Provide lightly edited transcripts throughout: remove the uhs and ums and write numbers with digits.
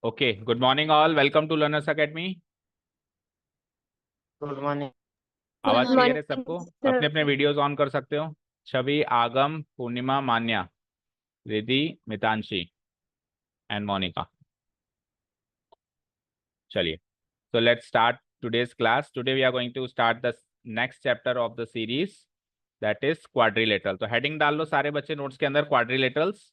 Okay, good morning all, welcome to Learners Academy. Good morning. आवाज good clear है morning सबको? अपने sir. अपने वीडियोस ऑन कर सकते हो। छवि, आगम, पूर्णिमा, मान्या, रिद्धि, मितांशी एंड मोनिका। चलिए, so let's start today's class. Today we are going to start the next chapter of the series, that is quadrilateral. तो हेडिंग डाल लो सारे बच्चे नोट्स के अंदर, क्वाड्रिलेटरल्स।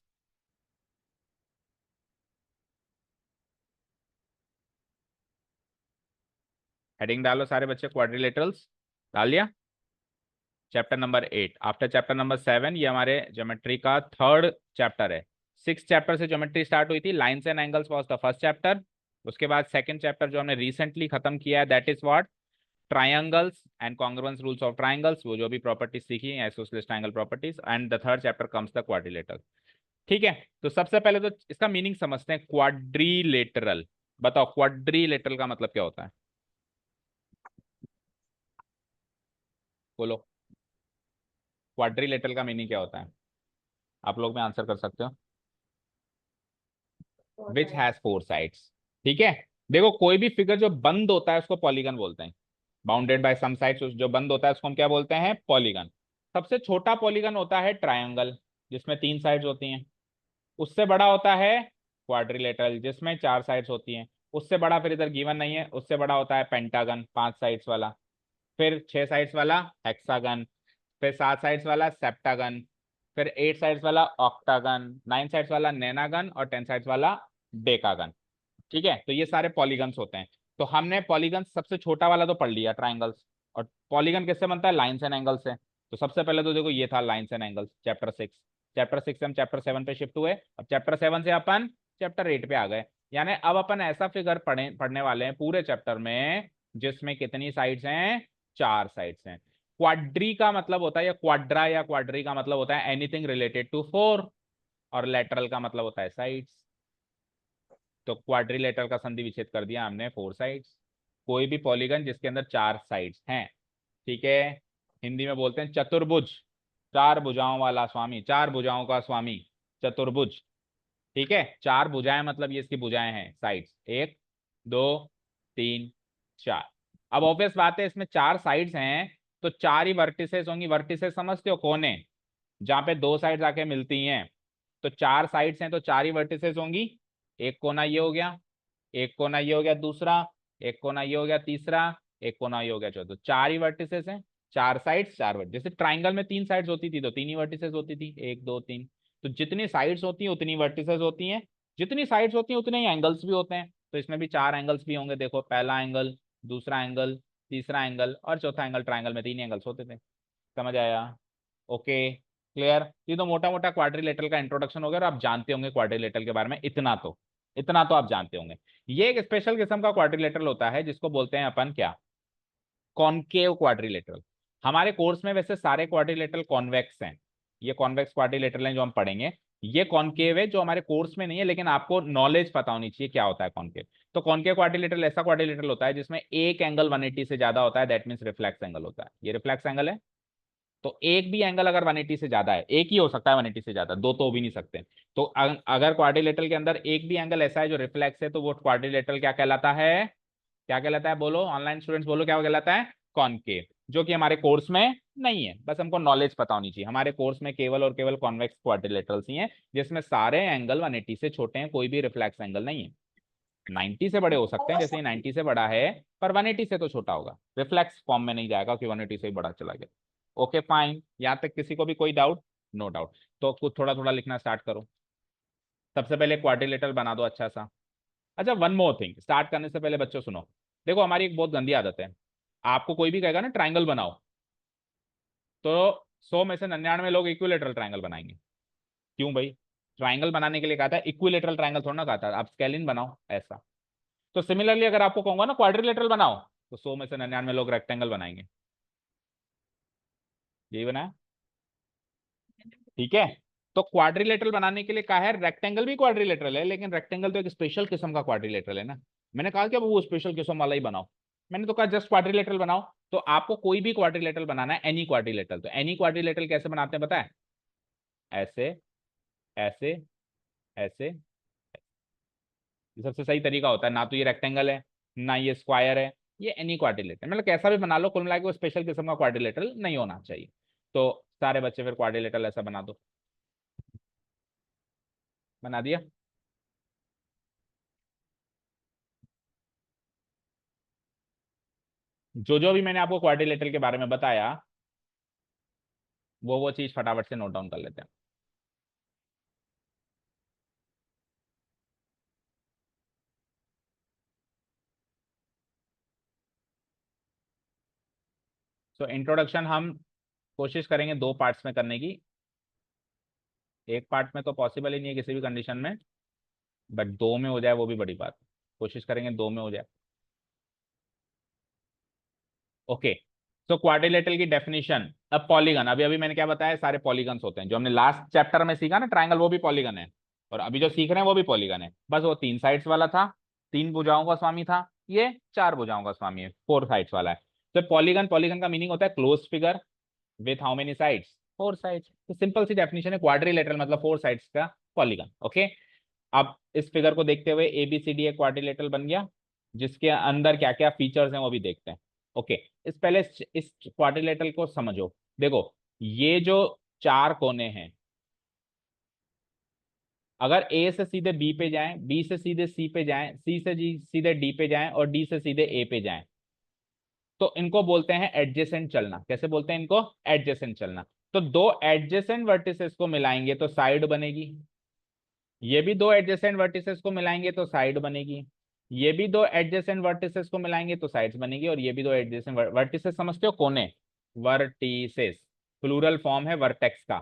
हेडिंग डालो सारे बच्चे, क्वाड्रिलेटरल्स डाल दिया। Chapter number 8 after chapter number 7, ये हमारे ज्योमेट्री का थर्ड चैप्टर है। 6 चैप्टर से ज्योमेट्री स्टार्ट हुई थी। Lines and angles was the first chapter. उसके बाद सेकंड चैप्टर जो हमने रिसेंटली खत्म किया है, that is what, triangles and congruence rules of triangles, वो जो भी प्रॉपर्टीज सीखी है, isosceles triangle properties, and the third chapter comes the quadrilateral. ठीक है, तो सबसे पहले तो इसका मीनिंग समझते हैं। क्वाड्रिलेटरल, बताओ क्वाड्रिलेटरल का मतलब क्या होता है? बोलो, क्वाड्रिलेटरल का मीनिंग क्या होता है? आप लोग में आंसर कर सकते हो। Which has 4 sides. ठीक है, देखो कोई भी फिगर जो बंद होता है उसको पॉलीगन बोलते हैं। बाउंडेड बाय सम साइड्स, जो बंद होता है उसको हम क्या बोलते हैं? पॉलीगन। सबसे छोटा पॉलीगन होता है ट्रायंगल, जिसमें 3 साइड्स होती हैं। उससे बड़ा होता है क्वाड्रिलेटरल, जिसमें 4 साइड्स होती हैं। उससे बड़ा फिर इधर गिवन नहीं है, उससे बड़ा होता है पेंटागन, 5 साइड्स वाला। फिर 6 साइड्स वाला हेक्सागन। फिर 7 साइड्स वाला सेप्टागन। फिर 8 साइड्स वाला ऑक्टागन। 9 साइड्स वाला नैनागन और 10 साइड्स वाला डेकागन। ठीक है, तो ये सारे पॉलीगन्स होते हैं। तो हमने पॉलीगन सबसे छोटा वाला तो पढ़ लिया, ट्राइंगल्स। और पॉलीगन किससे बनता है? लाइन्स एंड एंगल्स से। तो सबसे पहले तो देखो ये था lines and angles, chapter 6। Chapter 6 से हम चैप्टर 7 पे शिफ्ट हुए। अब चैप्टर 7 से अपन चैप्टर 8 पे आ गए। यानी अब अपन ऐसा फिगर पढ़ने वाले हैं पूरे चैप्टर में जिसमें कितनी साइड्स हैं? 4 साइड्स हैं। क्वाड्री का मतलब होता है, या क्वाड्रा या क्वाड्री का मतलब होता है एनीथिंग रिलेटेड टू 4। और लेटरल का मतलब होता है साइड्स। तो क्वाड्रिलेटरल का संधि विच्छेद कर दिया हमने, 4 साइड्स। कोई भी पॉलीगन जिसके अंदर 4 साइड्स हैं। ठीक है, हिंदी में बोलते हैं चतुर्भुज। 4 भुजाओं वाला स्वामी, 4 भुजाओं का स्वामी, चतुर्भुज। ठीक है, 4 भुजाएं मतलब ये इसकी भुजाएं हैं, साइड्स, 1 2 3 4। अब ऑब्वियस बात है, इसमें 4 साइड्स हैं तो 4 ही वर्टिसेस होंगी। वर्टिसेस समझते हो? कोने, जहां पे 2 साइड्स आके मिलती हैं। तो 4 साइड्स हैं तो 4 ही वर्टिसेस होंगी। एक कोना ये हो गया, एक कोना ये हो गया दूसरा, एक कोना ये हो गया तीसरा, एक कोना ये हो गया चौथा। 4 ही वर्टिसेस हैं। 4 साइड्स 4 वर्टिस, जैसे ट्राइंगल में 3 साइड्स होती थी तो 3 ही वर्टिसेस होती थी, 1 2 3। तो जितनी साइड्स होती हैं उतनी वर्टिसेस होती हैं। जितनी साइड्स होती हैं उतने ही एंगल्स भी होते हैं। तो इसमें भी 4 एंगल्स भी होंगे। देखो, पहला एंगल, दूसरा एंगल, तीसरा एंगल और चौथा एंगल। ट्राइंगल में 3 एंगल्स होते थे। समझ आया? Okay, clear. ये तो मोटा मोटा क्वाड्रिलेटरल का इंट्रोडक्शन हो गया और आप जानते होंगे क्वाड्रिलेटरल के बारे में इतना तो आप जानते होंगे। ये एक स्पेशल किस्म का क्वाड्रिलेटरल होता है जिसको बोलते हैं अपन क्या? Concave quadrilateral. हमारे कोर्स में वैसे सारे क्वाड्रिलेटरल कॉन्वेक्स हैं। ये कॉन्वेक्स क्वाड्रिलेटरल हैं जो हम पढ़ेंगे। ये कॉनकेव है जो हमारे कोर्स में नहीं है, लेकिन आपको नॉलेज पता होनी चाहिए क्या होता है कॉनकेव। तो कॉनकेव क्वाड्रिलेटरल ऐसा क्वाड्रिलेटरल होता है जिसमें एक एंगल 180 से ज्यादा होता है, दैट मीन्स रिफ्लेक्स एंगल होता है। ये रिफ्लेक्स एंगल है। तो एक भी एंगल अगर 180 से ज्यादा है, एक ही हो सकता है 180 से ज्यादा, दो तो हो भी नहीं सकते। तो अगर क्वाड्रिलेटरल के अंदर एक भी एंगल ऐसा है जो रिफ्लेक्स है, तो वो क्वाड्रिलेटरल क्या कहलाता है? क्या कहलाता है? बोलो ऑनलाइन स्टूडेंट्स, बोलो क्या कहलाता है? कॉनकेव। जो कि हमारे कोर्स में नहीं है, बस हमको नॉलेज पता होनी चाहिए। हमारे कोर्स में केवल और केवल कॉन्वेक्स क्वाड्रिलेटरल्स ही हैं जिसमें सारे एंगल 180 से छोटे हैं, कोई भी रिफ्लेक्स एंगल नहीं है। 90 से बड़े हो सकते हैं, जैसे ही 90 से बड़ा है, पर 180 से तो छोटा होगा। रिफ्लेक्स फॉर्म में नहीं जाएगा कि 180 से ही बड़ा चला गया। ओके फाइन, यहां तक किसी को भी कोई डाउट? No doubt. तो कुछ थोड़ा थोड़ा लिखना स्टार्ट करो। सबसे पहले क्वाड्रिलेटरल बना दो अच्छा सा। अच्छा, वन मोर थिंग, स्टार्ट करने से पहले बच्चों सुनो। देखो, हमारी एक बहुत गंदी आदत है। आपको कोई भी कहेगा ना ट्राइंगल बनाओ, तो 100 में से 99 लोग इक्विलेटरल ट्राइंगल बनाएंगे। क्यों भाई? ट्राइंगल बनाने के लिए कहा था, इक्विलेटरल ट्राइंगल थोड़ा ना कहा था। आप स्केलिन बनाओ ऐसा। तो सिमिलरली अगर आपको कहूंगा ना क्वाड्रिलेटरल बनाओ, तो 100 में से 99 लोग रेक्टेंगल बनाएंगे। यही बनाया, ठीक है। तो क्वाड्रिलेटरल बनाने के लिए कहा है, रेक्टेंगल भी क्वाड्रिलेटरल है, लेकिन रेक्टेंगल तो एक स्पेशल किस्म का क्वाड्रिलेटरल है ना। मैंने कहा कि अब वो स्पेशल किस्म वाला ही बनाओ। मैंने तो कहा जस्ट क्वाड्रिलेटरल बनाओ। तो आपको कोई भी क्वाड्रिलेटरल बनाना है, एनी क्वाड्रिलेटरल। तो एनी क्वाड्रिलेटरल कैसे बनाते हैं पता है? ऐसे, ऐसे, ऐसे, ये सबसे सही तरीका होता है, ना तो ये रेक्टेंगल है ना ये स्क्वायर है, ये एनी क्वाड्रिलेटरल, मतलब कैसा भी बना लो, कुल मिला के वो स्पेशल किस्म का क्वाड्रिलेटरल नहीं होना चाहिए। तो सारे बच्चे फिर क्वाड्रिलेटरल ऐसा बना दो, बना दिया। जो जो भी मैंने आपको क्वाड्रिलेटरल के बारे में बताया वो चीज फटाफट से नोट डाउन कर लेते हैं। तो इंट्रोडक्शन हम कोशिश करेंगे 2 पार्ट्स में करने की। एक पार्ट में तो पॉसिबल ही नहीं है किसी भी कंडीशन में, बट 2 में हो जाए वो भी बड़ी बात है। कोशिश करेंगे 2 में हो जाए। ओके। तो क्वाड्रिलेटरल की डेफिनेशन, अब पॉलीगन, अभी अभी मैंने क्या बताया, सारे पॉलीगन्स होते हैं, जो हमने लास्ट चैप्टर में सीखा ना ट्रायंगल, वो भी पॉलीगन है, और अभी जो सीख रहे हैं वो भी पॉलीगन है, बस वो 3 साइड्स वाला था, 3 भुजाओं का स्वामी था, ये 4 भुजाओं का स्वामी है, 4 साइड्स वाला है। तो पॉलीगन, पॉलीगन का मीनिंग होता है close figure with how many sides, 4 sides. तो सिंपल सी डेफिनेशन है, क्वाड्रिलेटरल मतलब 4 साइड्स का पॉलीगन। ओके। अब इस फिगर को देखते हुए एबीसीडी एक क्वाड्रिलेटरल बन गया, जिसके अंदर क्या क्या फीचर्स हैं वो भी देखते हैं। ओके। पहले इस क्वाड्रिलेटरल को समझो। देखो, ये जो 4 कोने हैं, अगर ए से सीधे बी पे जाएं, बी से सीधे सी पे जाएं, सी से जी सीधे डी पे जाएं और डी से सीधे ए पे जाएं, तो इनको बोलते हैं एडजेसेंट चलना। कैसे बोलते हैं इनको? एडजेसेंट चलना। तो दो एडजेसेंट वर्टिसेस को मिलाएंगे तो साइड बनेगी, ये भी दो एडजेसेंट वर्टिसेस को मिलाएंगे तो साइड बनेगी, ये भी दो एडजेसेंट वर्टिसेस को मिलाएंगे तो साइड्स बनेगी, और ये भी दो एडजेसेंट वर्टिसेस समझते हो, कोने, वर्टिसेस, प्लूरल फॉर्म है वर्टेक्स का।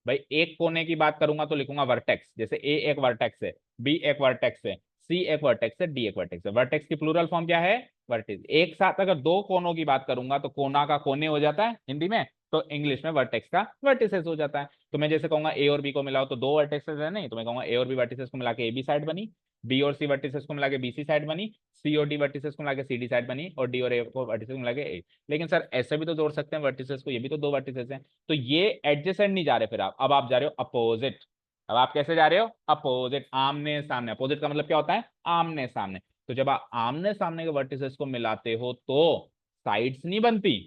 भाई एक कोने की बात करूंगा तो लिखूंगा वर्टेक्स, जैसे ए एक वर्टेक्स है, बी एक वर्टेक्स है, सी एक वर्टेक्स है, डी एक वर्टेक्स है। वर्टेक्स की प्लूरल फॉर्म क्या है? वर्टिस। एक साथ अगर दो कोनों की बात करूंगा तो कोना का कोने हो जाता है हिंदी में, तो इंग्लिश में वर्टेक्स का वर्टिसेस हो जाता है। तो मैं जैसे कहूंगा ए और बी को मिलाओ तो दो वर्टेक्सेस है, नहीं तो मैं कहूंगा ए और बी वर्टिसेस को मिला के ए बी साइड बनी, बी और सी वर्टिसेस को मिला के बी सी साइड बनी, सी और डी वर्टिसेस को मिला के सी डी साइड बनी, और डी और ए को वर्टिसेस को मिला के ए। लेकिन सर ऐसे भी तो जोड़ सकते हैं वर्टिसेस को, ये भी तो दो वर्टिसेस हैं। तो ये एडजेसेंट नहीं जा रहे, फिर आप अब आप जा रहे हो अपोजिट। अब आप कैसे जा रहे हो? अपोजिट, आमने सामने। अपोजिट का मतलब क्या होता है? आमने सामने। तो जब आप आमने सामने के वर्टिसेस को मिलाते हो तो साइड्स नहीं बनती,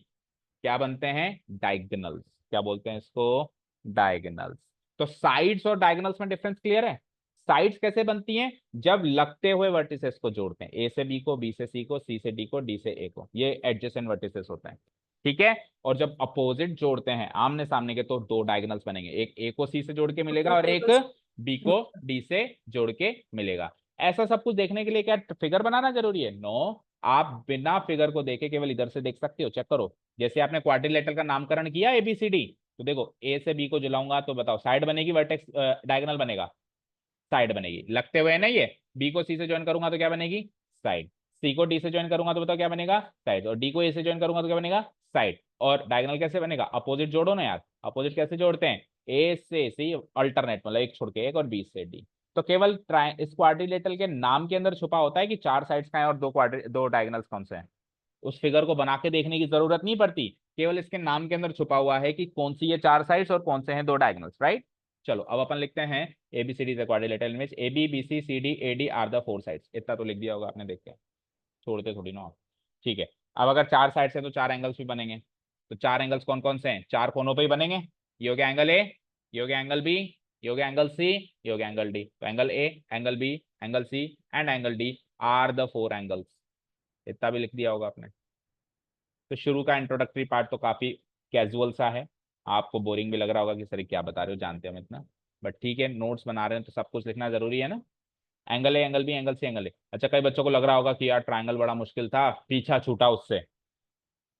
क्या बनते हैं? डायगोनल्स। क्या बोलते हैं इसको? डायगोनल्स। तो साइड्स और डायगोनल्स में डिफरेंस क्लियर है? साइड्स कैसे बनती हैं? जब लगते हुए वर्टिसेस को जोड़ते हैं, ए से बी को, बी से सी को, सी से डी को, डी से ए को, ये एडजेसेंट वर्टिसेस होते हैं। ठीक है। और जब अपोजिट जोड़ते हैं आमने सामने के, तो दो डायगोनल्स बनेंगे, एक ए को सी से जोड़ के मिलेगा और एक बी को डी से जोड़ के मिलेगा। ऐसा सब कुछ देखने के लिए क्या फिगर बनाना जरूरी है? नो। आप बिना फिगर को देखे केवल इधर से देख सकते हो, चेक करो। जैसे आपने क्वाड्रिलेटरल का नामकरण किया एबीसीडी, तो देखो ए से बी को जलाऊंगा तो बताओ साइड बनेगी वर्टेक्स डायगोनल बनेगा? साइड बनेगी। लगते हुए है ना ये, बी को सी से ज्वाइन करूंगा तो क्या बनेगी? साइड। सी को डी से ज्वाइन करूंगा तो बताओ क्या बनेगा? साइड। और डी को ए से ज्वाइन करूंगा तो क्या बनेगा? साइड। और डायगोनल कैसे बनेगा? अपोजिट जोड़ो ना यार। अपोजिट कैसे जोड़ते हैं? ए से सी अल्टरनेट, मतलब एक छोड़ के एक, और बी से डी। तो केवल इस क्वाड्रिलेटरल के नाम के अंदर छुपा होता है कि 4 साइड्स का है और दो डायगोनल्स कौन से हैं। उस फिगर को बना के देखने की जरूरत नहीं पड़ती, केवल इसके नाम के अंदर छुपा हुआ है कि कौन सी ये 4 साइड्स और कौन से हैं दो डायगोनल्स, राइट। चलो अब अपन लिखते हैं ABCD quadrilateral image, A B B C C D A D are the 4 sides. इतना तो लिख दिया होगा आपने, देख के छोड़ते थोड़ी ना आप। ठीक है। अब अगर 4 साइड्स है तो 4 एंगल्स भी बनेंगे। तो 4 एंगल्स कौन कौन से हैं? 4 कोनों पे ही बनेंगे। ये हो गया एंगल ए, ये हो गया एंगल बी, ये हो गया एंगल सी, ये हो गया एंगल डी। तो angle A, angle B, angle C and angle D are the 4 angles. इतना भी लिख दिया होगा आपने। तो शुरू का इंट्रोडक्टरी पार्ट तो काफी कैजुअल सा है, आपको बोरिंग भी लग रहा होगा कि सर क्या बता रहे हो, जानते हैं हम इतना, बट ठीक है, नोट्स बना रहे हैं तो सब कुछ लिखना जरूरी है ना। Angle A, angle B, angle C, angle A. अच्छा, कई बच्चों को लग रहा होगा कि यार ट्रायंगल बड़ा मुश्किल था, पीछा छूटा उससे,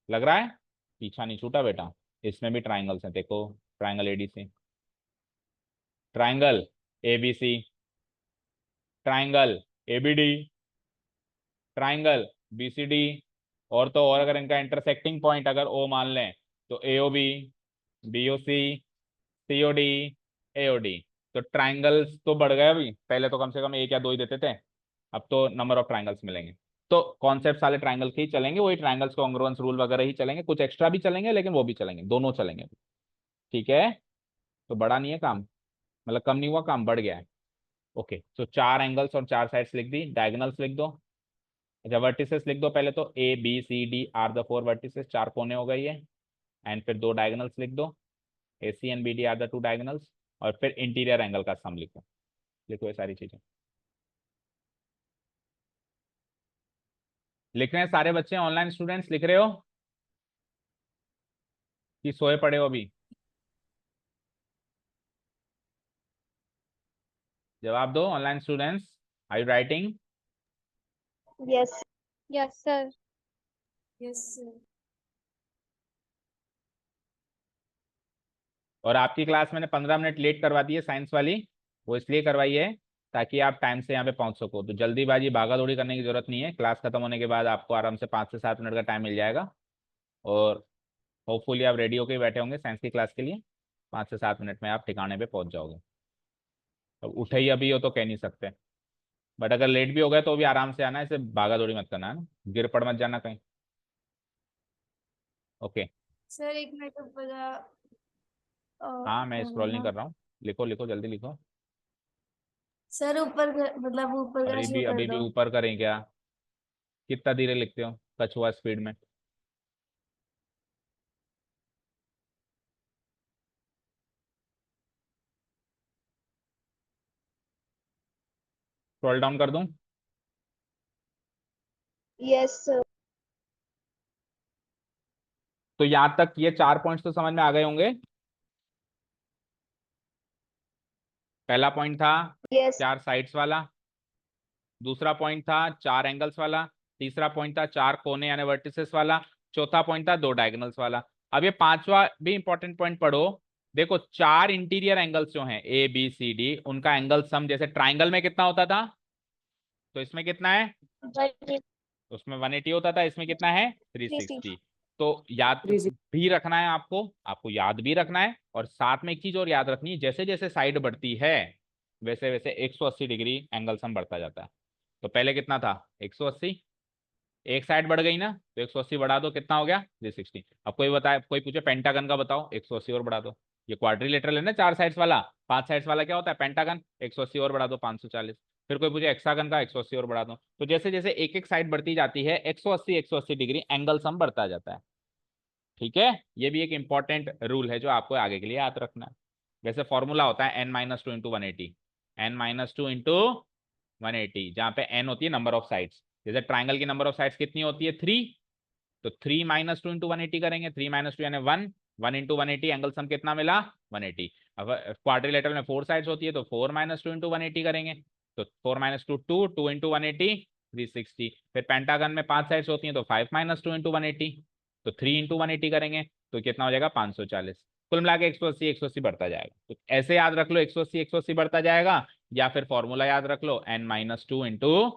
लग रहा है? पीछा नहीं छूटा बेटा, इसमें भी ट्राइंगल्स हैं, देखो। Triangle ADC, triangle ABC, triangle ABD, triangle BCD, और तो और अगर इनका इंटरसेक्टिंग पॉइंट अगर ओ मान लें तो एओबी, बीओसी, सीओडी, एओडी। तो ट्राइंगल्स तो बढ़ गए, अभी पहले तो कम से कम एक या दो ही देते थे, अब तो नंबर ऑफ ट्राइंगल्स मिलेंगे। तो कॉन्सेप्ट सारे ट्राइंगल के ही चलेंगे, वही ट्राइंगल्स कॉन्ग्रुएंस रूल वगैरह ही चलेंगे, कुछ एक्स्ट्रा भी चलेंगे लेकिन वो भी चलेंगे, दोनों चलेंगे। ठीक है। तो बड़ा नहीं है काम, मतलब कम नहीं हुआ काम, बढ़ गया है। ओके, तो चार एंगल्स और चार साइड्स लिख दी, डायगोनल्स लिख दो। अच्छा, वर्टिसेस लिख दो पहले तो, A B C D are the four vertices, चार कोने हो गए ये। एंड फिर दो डायगोनल्स लिख दो, A C and B D are the two diagonals. और फिर इंटीरियर एंगल का सम लिखो। लिखो ये सारी चीजें। लिख रहे हैं सारे बच्चे, ऑनलाइन स्टूडेंट्स लिख रहे हो कि सोए पड़े हो अभी? जवाब दो online students, are you writing? Yes. Yes sir. Yes sir. और आपकी क्लास मैंने 15 मिनट लेट करवा दी है साइंस वाली, वो इसलिए करवाई है ताकि आप टाइम से यहाँ पे पहुंच सको। तो जल्दीबाजी भागा दौड़ी करने की जरूरत नहीं है, क्लास खत्म होने के बाद आपको आराम से 5 से 7 मिनट का टाइम मिल जाएगा। और होपफुली आप रेडी होकर बैठे होंगे साइंस की क्लास के लिए। 5 से 7 मिनट में आप ठिकाने पे पहुंच जाओगे। तो उठे ही अभी हो तो कह नहीं सकते, बट अगर लेट भी हो गए तो भी आराम से आना है, इसे भागा दौड़ी मत करना है ना, गिर पड़ मत जाना कहीं। ओके। सर एक मिनट ऊपर हाँ, मैं स्क्रॉल नहीं कर रहा हूँ, लिखो लिखो जल्दी लिखो। सर ऊपर मतलब ऊपर का शो कर अभी भी दो। ऊपर करें क्या? कितना धीरे लिखते हो कछुआ स्पीड में? स्क्रॉल डाउन कर दूं? Yes sir. तो यहां तक ये 4 पॉइंट्स तो समझ में आ गए होंगे। पहला पॉइंट था यस। चार साइड्स वाला, दूसरा पॉइंट था चार एंगल्स वाला, तीसरा पॉइंट था चार कोने यानी वर्टिसेस वाला, चौथा पॉइंट था दो डायगोनल्स वाला। अब ये पांचवा भी इंपॉर्टेंट पॉइंट पढ़ो। देखो, चार इंटीरियर एंगल्स जो हैं ए बी सी डी, उनका एंगल सम जैसे ट्राइंगल में कितना होता था, तो इसमें कितना है? उसमें 180 होता था, इसमें कितना है? 360। तो याद भी रखना है आपको, आपको याद भी रखना है। और साथ में एक चीज और याद रखनी है, जैसे जैसे साइड बढ़ती है वैसे वैसे 180 डिग्री एंगल सम बढ़ता जाता है। तो पहले कितना था? 180। एक साइड बढ़ गई ना, तो 180 बढ़ा दो, कितना हो गया? 360। अब कोई बताए, कोई पूछे पेंटागन का बताओ, 180 और बढ़ा दो। ये क्वाड्रिलेटरल है ना, चार साइड्स वाला। पांच साइड्स वाला क्या होता है? पेंटागन। 180 और बढ़ा दो, 540। फिर कोई पूछे हेक्सागन का, 180 और बढ़ा दो। तो जैसे जैसे एक एक साइड बढ़ती जाती है 180 डिग्री एंगल सम बढ़ता जाता है। ठीक है, ये भी एक इंपॉर्टेंट रूल है जो आपको आगे के लिए याद रखना है। वैसे फॉर्मूला होता है n-2 × 180। n-2 × 180, जहां पे n होती है नंबर ऑफ साइड्स। जैसे ट्राइंगल की नंबर ऑफ साइड्स कितनी होती है? 3। तो 3-2 × 180 करेंगे, 3-2 यानी 1। 1 × 180 एंगल सम कितना मिला? 180। अब क्वाड्रिलेटरल में 4 साइड्स होती है, तो 4-2 × 180 करेंगे, तो 4-2 2, 2 × 180 360। फिर पेंटागन में 5 साइड्स होती हैं, तो 5-2 × 180, तो 3 × 180 करेंगे, तो कितना हो जाएगा? 540। कुल मिला के 180 180 बढ़ता जाएगा। तो ऐसे याद रख लो, 180 180 बढ़ता जाएगा। या फिर फॉर्मूला याद रख लो, n-2 ×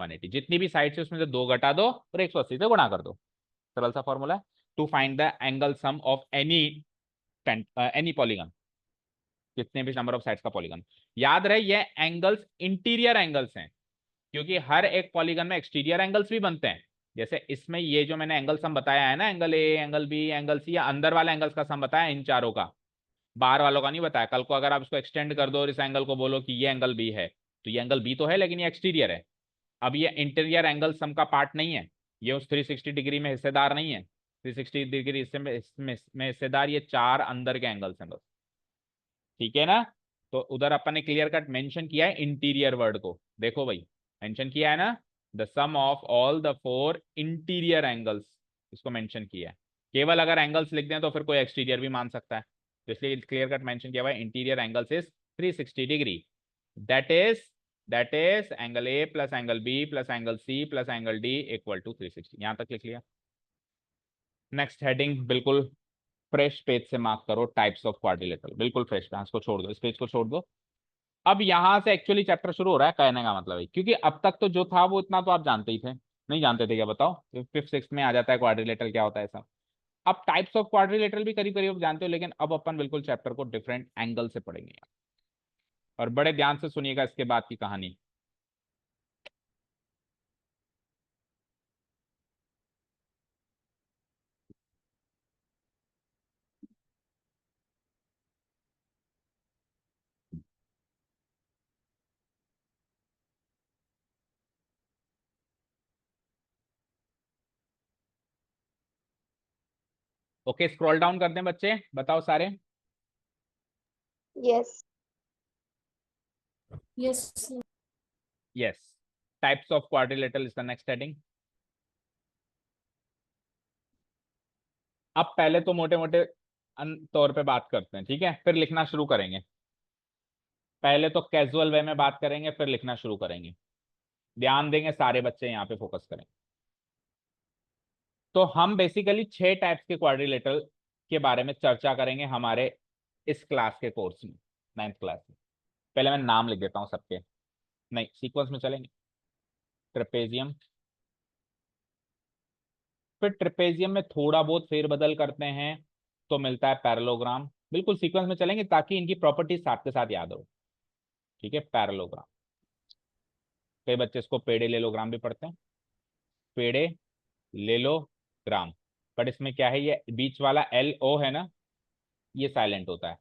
180। जितनी भी साइड से उसमें से दो घटा दो और 180 से गुणा कर दो। सरल सा फॉर्मूला है to find the angle sum of any polygon, जितने भी नंबर ऑफ साइड्स का पॉलीगन। याद रहे ये एंगल्स इंटीरियर एंगल्स हैं, क्योंकि हर एक पॉलीगन में एक्सटीरियर एंगल्स भी बनते हैं। जैसे इसमें ये जो मैंने एंगल सम बताया है ना, angle A angle B angle C, या अंदर वाले एंगल्स का सम बताया इन चारों का, बाहर वालों का नहीं बताया। कल को अगर आप इसको एक्सटेंड कर दो और इस एंगल को बोलो कि ये एंगल बी है, तो ये एंगल बी तो है लेकिन ये एक्सटीरियर है। अब ये इंटीरियर एंगल सम का पार्ट नहीं है, ये उस 360 डिग्री में हिस्सेदार नहीं है। 360 डिग्री में हिस्सेदार ये चार अंदर के एंगल्स हैं बस। ठीक है ना? तो उधर अपन ने क्लियर कट मेंशन किया है इंटीरियर वर्ड को, देखो भाई, मेंशन किया है ना, the sum of all the four interior angles, इसको मेंशन किया है। केवल अगर एंगल्स लिख दें तो फिर कोई एक्सटीरियर भी मान सकता है, तो इसलिए क्लियर कट मेंशन किया हुआ है interior angles is 360 degree. That is that is angle A plus angle B plus angle C plus angle D equal to 360। यहां तक लिख लिया। नेक्स्ट हेडिंग बिल्कुल फ्रेश पेज से मार्क करो, टाइप्स ऑफ क्वाड्रिलेटरल, बिल्कुल फ्रेश, इसको छोड़ दो, इस पेज को छोड़ दो। अब यहां से एक्चुअली चैप्टर शुरू हो रहा है, कहने का मतलब है, क्योंकि अब तक तो जो था वो इतना तो आप जानते ही थे। नहीं जानते थे क्या? बताओ, फिफ्थ सिक्स में आ जाता है क्वाड्रिलेटरल क्या होता है सब। अब टाइप्स ऑफ क्वाड्रिलेटरल भी करीब करीब जानते हो, लेकिन अब अपन बिल्कुल चैप्टर को डिफरेंट एंगल से पढ़ेंगे। और बड़े ध्यान से सुनिएगा इसके बाद की कहानी। ओके, स्क्रॉल डाउन करते हैं बच्चे, बताओ सारे। Yes. Yes sir. Yes, types of quadrilateral is the next heading. अब पहले तो मोटे मोटे तौर पे बात करते हैं, ठीक है, फिर लिखना शुरू करेंगे। पहले तो कैजुअल वे में बात करेंगे, फिर लिखना शुरू करेंगे। ध्यान देंगे सारे बच्चे, यहाँ पे फोकस करें। तो हम बेसिकली 6 टाइप्स के क्वाड्रिलेटरल के बारे में चर्चा करेंगे हमारे इस क्लास के कोर्स में, 9th क्लास में। पहले मैं नाम लिख देता हूँ सबके, नहीं सीक्वेंस में चलेंगे। ट्रेपेजियम, फिर ट्रेपेजियम में थोड़ा बहुत फेरबदल करते हैं तो मिलता है पैरेललोग्राम। बिल्कुल सीक्वेंस में चलेंगे ताकि इनकी प्रॉपर्टीज साथ के साथ याद हो। ठीक है, पैरेललोग्राम, कई बच्चे इसको पेडेलेलोग्राम भी पढ़ते हैं, पेडेलेलोग्राम। बट इसमें क्या है, ये बीच वाला एल ओ है ना, ये साइलेंट होता है।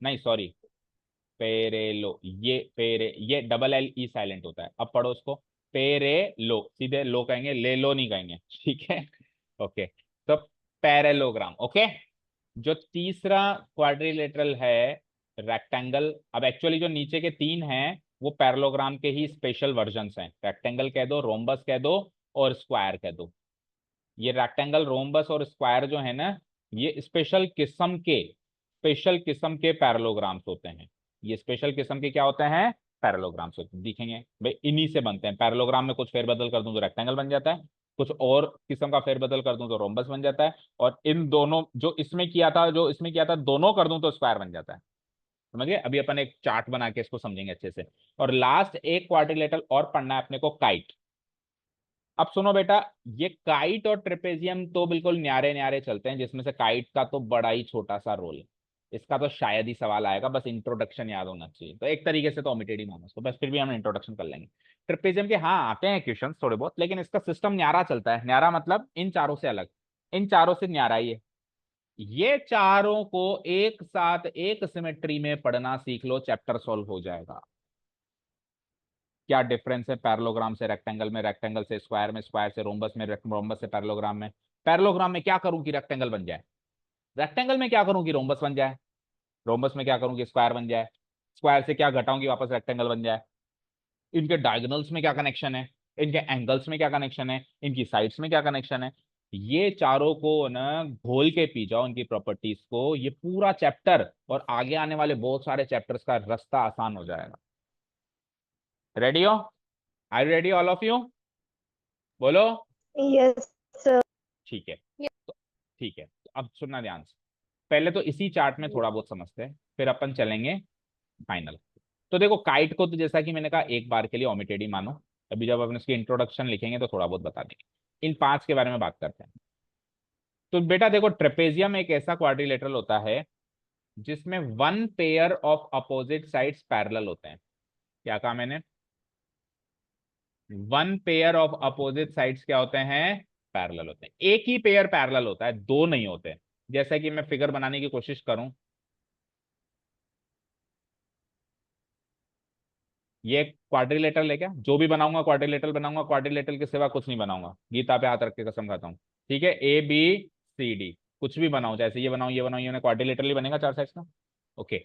नहीं सॉरी, पेरेलो, ये पेरे, ये डबल एल ई साइलेंट होता है। अब पढ़ो इसको, पेरे लो, सीधे लो कहेंगे, ले लो नहीं कहेंगे, ठीक है। ओके, तो पैरेलोग्राम। ओके, जो तीसरा क्वाड्रिलेटरल है रेक्टेंगल। अब एक्चुअली जो नीचे के 3 हैं वो पैरेललोग्राम के ही स्पेशल वर्जन्स हैं। रेक्टेंगल कह दो, रोम्बस कह दो, और स्क्वायर कह दो। ये रेक्टेंगल, रोम्बस और स्क्वायर जो है ना, ये स्पेशल किस्म के पैरेललोग्राम्स होते हैं। ये स्पेशल किस्म के क्या होते हैं, पैरेललोग्राम्स होते हैं। दिखेंगे भाई, इन्हीं से बनते हैं। पैरेललोग्राम में कुछ फेरबदल कर दूं तो रेक्टेंगल बन जाता है, कुछ और किस्म का फेरबदल कर दूं तो रोम्बस बन जाता है, और इन दोनों जो इसमें किया था दोनों कर दूं तो स्क्वायर बन जाता है। समझ गए। अभी अपन एक चार्ट बना के इसको समझेंगे अच्छे से। और लास्ट एक क्वाड्रिलेटरल और पढ़ना है अपने को, काइट। अब सुनो बेटा, ये काइट और ट्रेपेजियम तो बिल्कुल न्यारे न्यारे चलते हैं, जिसमें से काइट का तो बड़ा ही छोटा सा रोल है। इसका तो शायद ही सवाल आएगा, बस इंट्रोडक्शन याद होना चाहिए। तो एक तरीके से तो ओमिटेड ही मानो उसको, बस फिर भी हम इंट्रोडक्शन कर लेंगे। ट्रेपेजियम के हाँ आते हैं क्वेश्चन थोड़े बहुत, लेकिन इसका सिस्टम न्यारा चलता है। न्यारा मतलब इन चारों से अलग, इन चारों से न्यारा ये चारों को एक साथ एक सिमेट्री में पढ़ना सीख लो, चैप्टर सॉल्व हो जाएगा। क्या डिफरेंस है पैरेललोग्राम से रेक्टेंगल में, रेक्टेंगल से स्क्वायर में, स्क्वायर से रोम्बस में, रोम्बस से पैरेललोग्राम में। पैरेललोग्राम में क्या करूं कि रेक्टेंगल बन जाए, रेक्टेंगल में क्या करूं कि रोम्बस बन जाए, रोम्बस में क्या करूं कि स्क्वायर बन जाए, स्क्वायर से क्या घटाऊं कि वापस रेक्टेंगल बन जाए। इनके डायगोनल्स में क्या कनेक्शन है, इनके एंगल्स में क्या कनेक्शन है, इनकी साइड्स में क्या कनेक्शन है। ये चारों को ना घोल के पी जाओ इनकी प्रॉपर्टीज को, ये पूरा चैप्टर और आगे आने वाले बहुत सारे चैप्टर्स का रास्ता आसान हो जाएगा। रेडी हो? Are you ready all of you? बोलो। Yes sir. ठीक है, तो ठीक है, तो अब सुनना ध्यान से। पहले तो इसी चार्ट में थोड़ा बहुत समझते हैं, फिर अपन चलेंगे फाइनल। तो देखो, काइट को तो जैसा कि मैंने कहा एक बार के लिए ओमिटेड ही मानो। अभी जब अपन इसकी इंट्रोडक्शन लिखेंगे तो थोड़ा बहुत बता देंगे। इन 5 के बारे में बात करते हैं। तो बेटा देखो, ट्रेपेजियम एक ऐसा क्वाड्रिलेटरल होता है जिसमें 1 pair of opposite sides parallel होते हैं। क्या कहा मैंने? 1 पेयर ऑफ अपोजिट साइड्स क्या होते हैं, पैरेलल होते हैं। एक ही पेयर पैरेलल होता है, दो नहीं होते। जैसा कि मैं फिगर बनाने की कोशिश करूं, ये क्वाड्रिलेटरल है क्या, जो भी बनाऊंगा क्वाड्रिलेटरल बनाऊंगा, क्वाड्रिलेटरल के सिवा कुछ नहीं बनाऊंगा, गीता पे हाथ रख के कसम खाता हूँ। ठीक है, ए बी सी डी, कुछ भी बनाऊं, जैसे ये बनाऊं ये बनाऊं, ये क्वाड्रिलेटरल ही बनेगा 4 साइड्स का। ओके,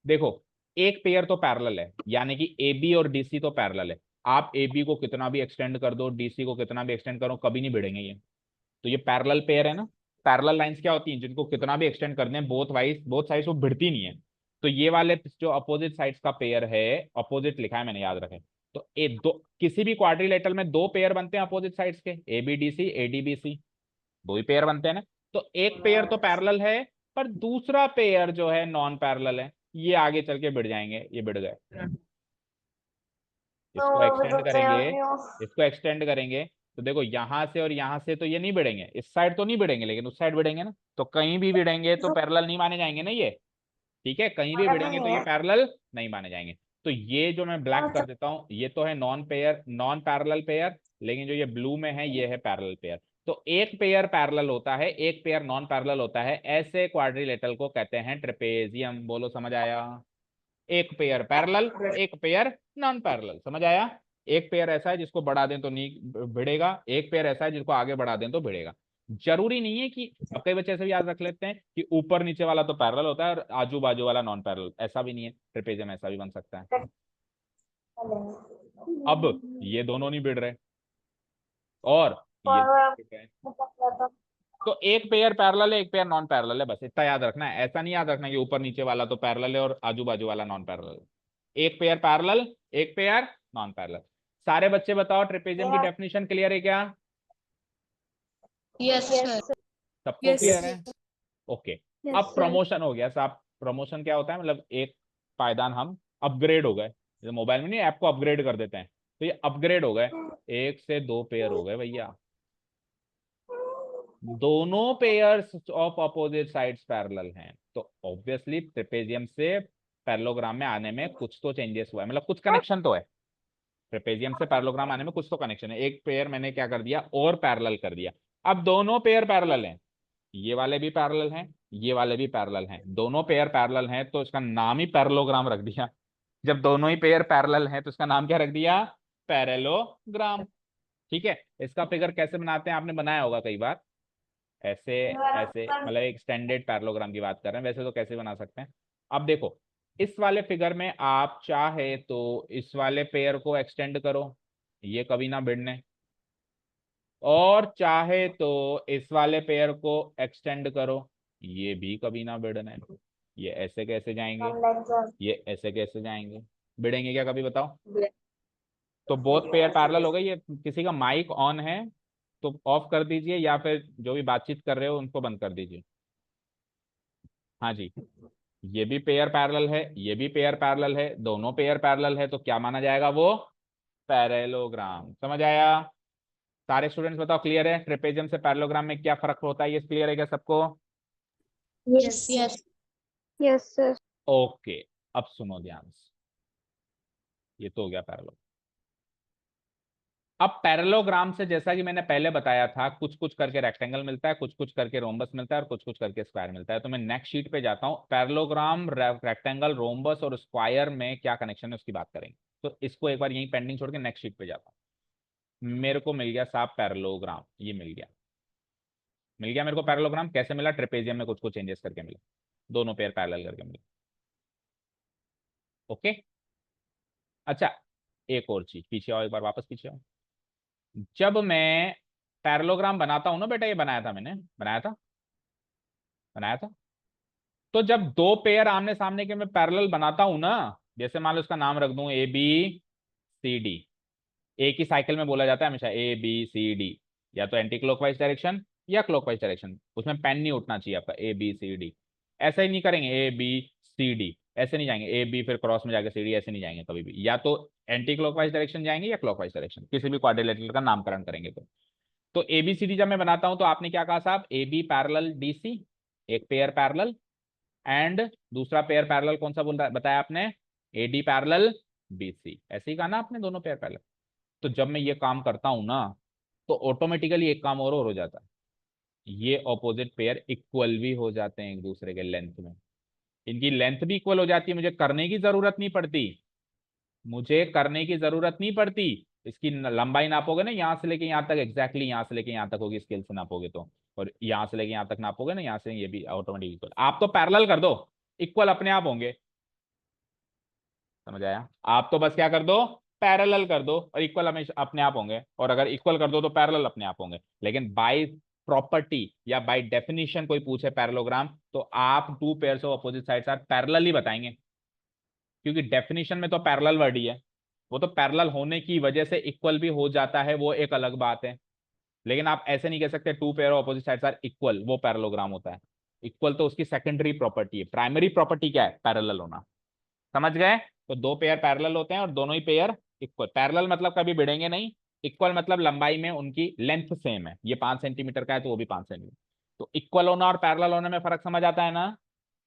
देखो, एक पेयर तो पैरेलल है, यानी कि ए बी और डीसी तो पैरेलल है। आप ए बी को कितना भी एक्सटेंड कर दो, डीसी को कितना भी एक्सटेंड करो, कभी नहीं भिड़ेंगे ये। तो ये पैरेलल पेयर है ना। पैरेलल लाइंस क्या होती हैं, जिनको कितना भी एक्सटेंड कर दें बोथ साइड्स, वो भिड़ती नहीं है। तो ये वाले जो अपोजिट साइड्स का पेयर है, अपोजिट लिखा है मैंने, याद रखें। तो ए दो, किसी भी क्वाड्रिलेटरल में 2 पेयर बनते हैं अपोजिट साइड्स के, A B D C, A D B C, 2 ही पेयर बनते हैं ना। तो एक पेयर तो पैरेलल है, पर दूसरा पेयर जो है नॉन पैरेलल है। ये आगे चल के भिड़ जाएंगे, ये भिड़ गए। इसको एक्सटेंड करेंगे, इसको एक्सटेंड करेंगे, तो देखो यहां से और यहां से तो ये नहीं भिड़ेंगे, इस साइड तो नहीं भिड़ेंगे, लेकिन उस साइड भिड़ेंगे ना। तो कहीं भी भिड़ेंगे तो पैरेलल नहीं माने जाएंगे ना ये। ठीक है, कहीं भी भिड़ेंगे तो ये पैरेलल नहीं माने जाएंगे। तो ये जो मैं ब्लैक कर देता हूं, ये तो है नॉन पैरेलल पेयर, लेकिन जो ये ब्लू में है ये है पैरेलल पेयर। तो एक पेयर पैरेलल होता है, एक पेयर नॉन पैरेलल होता है, ऐसे क्वाड्रिलेटरल को कहते हैं ट्रेपेजियम। बोलो, समझ आया? एक पेयर पैरेलल, एक पेयर नॉन पैरेलल, समझ आया? एक पेयर ऐसा है जिसको बढ़ा दें तो नहीं भिड़ेगा, एक पेयर ऐसा है जिसको आगे बढ़ा दें तो भिड़ेगा। जरूरी नहीं है कि, अब कई बच्चे ऐसे भी याद रख लेते हैं कि ऊपर नीचे वाला तो पैरेलल होता है और आजू बाजू वाला नॉन पैरेलल, ऐसा भी नहीं है, ट्रेपेजियम ऐसा भी बन सकता है। अब ये दोनों नहीं भिड़ रहे और ये भिड़ रहे हैं, तो एक पेयर पैरेलल है, एक पेयर नॉन पैरेलल है, बस इतना याद रखना है। ऐसा नहीं याद रखना कि ऊपर नीचे वाला तो पैरेलल है और आजू बाजू वाला नॉन पैरेलल है। एक पेयर पैरेलल, एक पेयर नॉन पैरेलल। सारे बच्चे बताओ ट्रेपेजियम की डेफिनेशन क्लियर है क्या? Yes sir. सबको यस क्लियर है? ओके। Yes, अब sir. प्रमोशन हो गया साहब। प्रमोशन क्या होता है? मतलब एक पायदान हम अपग्रेड हो गए, जैसे मोबाइल में नहीं ऐप को अपग्रेड कर देते हैं, तो ये अपग्रेड हो गए, एक से दो पेयर हो गए भैया, दोनों pairs of opposite sides parallel हैं, तो ऑब्वियसली ट्रेपेजियम से पैरेललोग्राम में आने में कुछ तो चेंजेस हुआ है, मतलब कुछ कनेक्शन तो है। ट्रेपेजियम से पैरेललोग्राम आने में कुछ तो कनेक्शन है, एक पेयर मैंने क्या कर दिया और पैरेलल कर दिया। अब दोनों पेयर पैरेलल हैं, ये वाले भी पैरेलल हैं, ये वाले भी पैरेलल हैं, दोनों पेयर पैरेलल हैं, तो इसका नाम ही पैरेललोग्राम रख दिया। जब दोनों ही पेयर पैरेलल हैं तो इसका नाम क्या रख दिया? पैरेललोग्राम। ठीक है। इसका फिगर कैसे बनाते हैं? आपने बनाया होगा कई बार, ऐसे ऐसे, मतलब एक स्टैंडर्ड पैरेललोग्राम की बात कर रहे हैं, वैसे तो कैसे बना सकते हैं। अब देखो, इस वाले फिगर में आप चाहे तो इस वाले पेयर को एक्सटेंड करो, ये कभी ना भिड़ने, और चाहे तो इस वाले पेयर को एक्सटेंड करो, ये भी कभी ना भिड़ने। ये ऐसे कैसे जाएंगे, ये ऐसे कैसे जाएंगे, भिड़ेंगे क्या कभी बताओ? तो बोथ पेयर पैरेलल हो गए। ये किसी का माइक ऑन है तो ऑफ कर दीजिए, या फिर जो भी बातचीत कर रहे हो उनको बंद कर दीजिए। हाँ जी। ये भी पेयर पैरेलल है, ये भी पेयर पैरेलल है, दोनों पेयर पैरेलल है, तो क्या माना जाएगा? वो पैरेललोग्राम। समझ आया? सारे स्टूडेंट्स बताओ क्लियर है? ट्रेपेजियम से पैरेललोग्राम में क्या फर्क होता है, ये क्लियर है क्या सबको? Yes yes. Yes, sir. Okay. अब सुनो ध्यान से, ये तो हो गया पैरेलल। अब पैरेललोग्राम से जैसा कि मैंने पहले बताया था, कुछ कुछ करके रेक्टेंगल मिलता है, कुछ कुछ करके रोम्बस मिलता है और कुछ कुछ करके स्क्वायर मिलता है। तो मैं नेक्स्ट शीट पे जाता हूँ, पैरेललोग्राम, रेक्टेंगल, रोम्बस और स्क्वायर में क्या कनेक्शन है उसकी बात करेंगे। तो इसको एक बार यहीं पेंडिंग छोड़ के नेक्स्ट शीट पे जाता हूँ। मेरे को मिल गया साहब पैरेललोग्राम, ये मिल गया, मिल गया मेरे को पैरेललोग्राम। कैसे मिला? ट्रेपेजियम में कुछ कुछ चेंजेस करके मिला, दोनों पेयर पैरेलल करके मिला। ओके। अच्छा, एक और चीज, पीछे आओ एक बार, वापस पीछे आओ। जब मैं पैरेललोग्राम बनाता हूं ना बेटा, ये बनाया था मैंने, बनाया था, बनाया था। तो जब दो पेयर आमने सामने के मैं पैरेलल बनाता हूं ना, जैसे मान लो इसका नाम रख दूं ए बी सी डी, एक ही साइकिल में बोला जाता है हमेशा ए बी सी डी, या तो एंटी क्लॉकवाइज डायरेक्शन या क्लॉकवाइज डायरेक्शन, उसमें पेन नहीं उठना चाहिए आपका, ए बी सी डी। ऐसा ही नहीं करेंगे ए बी सी डी, ऐसे नहीं जाएंगे, ए बी फिर क्रॉस में जाके सी डी, ऐसे नहीं जाएंगे कभी भी। या तो एंटी क्लॉकवाइज डायरेक्शन जाएंगे या क्लॉकवाइज डायरेक्शन, किसी भी क्वाड्रिलेटरल का नामकरण करेंगे तो एबीसीडी जब मैं बनाता हूं तो आपने क्या कहा साहब? A B parallel D C, एक पेयर पैरेलल, एंड दूसरा पेयर पैरेलल कौन सा बोल बताया आपने? A D parallel B C, ऐसे ही कहा ना आपने, दोनों पेयर पैरेलल। तो जब मैं ये काम करता हूं ना, तो ऑटोमेटिकली एक काम और हो जाता है, ये ऑपोजिट पेयर इक्वल भी हो जाते हैं एक दूसरे के लेंथ में, इनकी लेंथ भी इक्वल हो जाती है, मुझे करने की जरूरत नहीं पड़ती, मुझे करने की जरूरत नहीं पड़ती। इसकी लंबाई नापोगे ना, यहाँ से लेके यहाँ तक, एग्जैक्टली यहाँ से लेके यहाँ तक होगी स्केल से नापोगे तो, और यहाँ से लेके यहाँ तक नापोगे ना, यहाँ से ये भी ऑटोमेटिक इक्वल। आप तो पैरेलल कर दो, इक्वल अपने आप होंगे। समझ आया? आप तो बस क्या कर दो? पैरेलल कर दो और इक्वल हमेशा अपने आप होंगे, और अगर इक्वल कर दो तो पैरेलल अपने आप होंगे। लेकिन बाय प्रॉपर्टी या बाय डेफिनेशन कोई पूछे पैरेललोग्राम, तो आप two pairs of opposite sides are parallel ही बताएंगे, क्योंकि डेफिनेशन में तो पैरेलल वर्ड ही है। वो तो पैरेलल होने की वजह से इक्वल भी हो जाता है, वो एक अलग बात है। लेकिन आप ऐसे नहीं कह सकते two pair of opposite sides are equal, वो पैरेललोग्राम होता है। इक्वल तो उसकी सेकेंडरी प्रॉपर्टी है, प्राइमरी प्रॉपर्टी क्या है? पैरेलल होना। समझ गए? तो दो पेयर पैरेलल होते हैं और दोनों ही पेयर इक्वल। पैरेलल मतलब कभी भिड़ेंगे नहीं, इक्वल मतलब लंबाई में उनकी लेंथ सेम है, ये 5 सेंटीमीटर का है तो वो भी 5 सेंटीमीटर। तो इक्वल होना और पैरेलल होने में फर्क समझ आता है ना?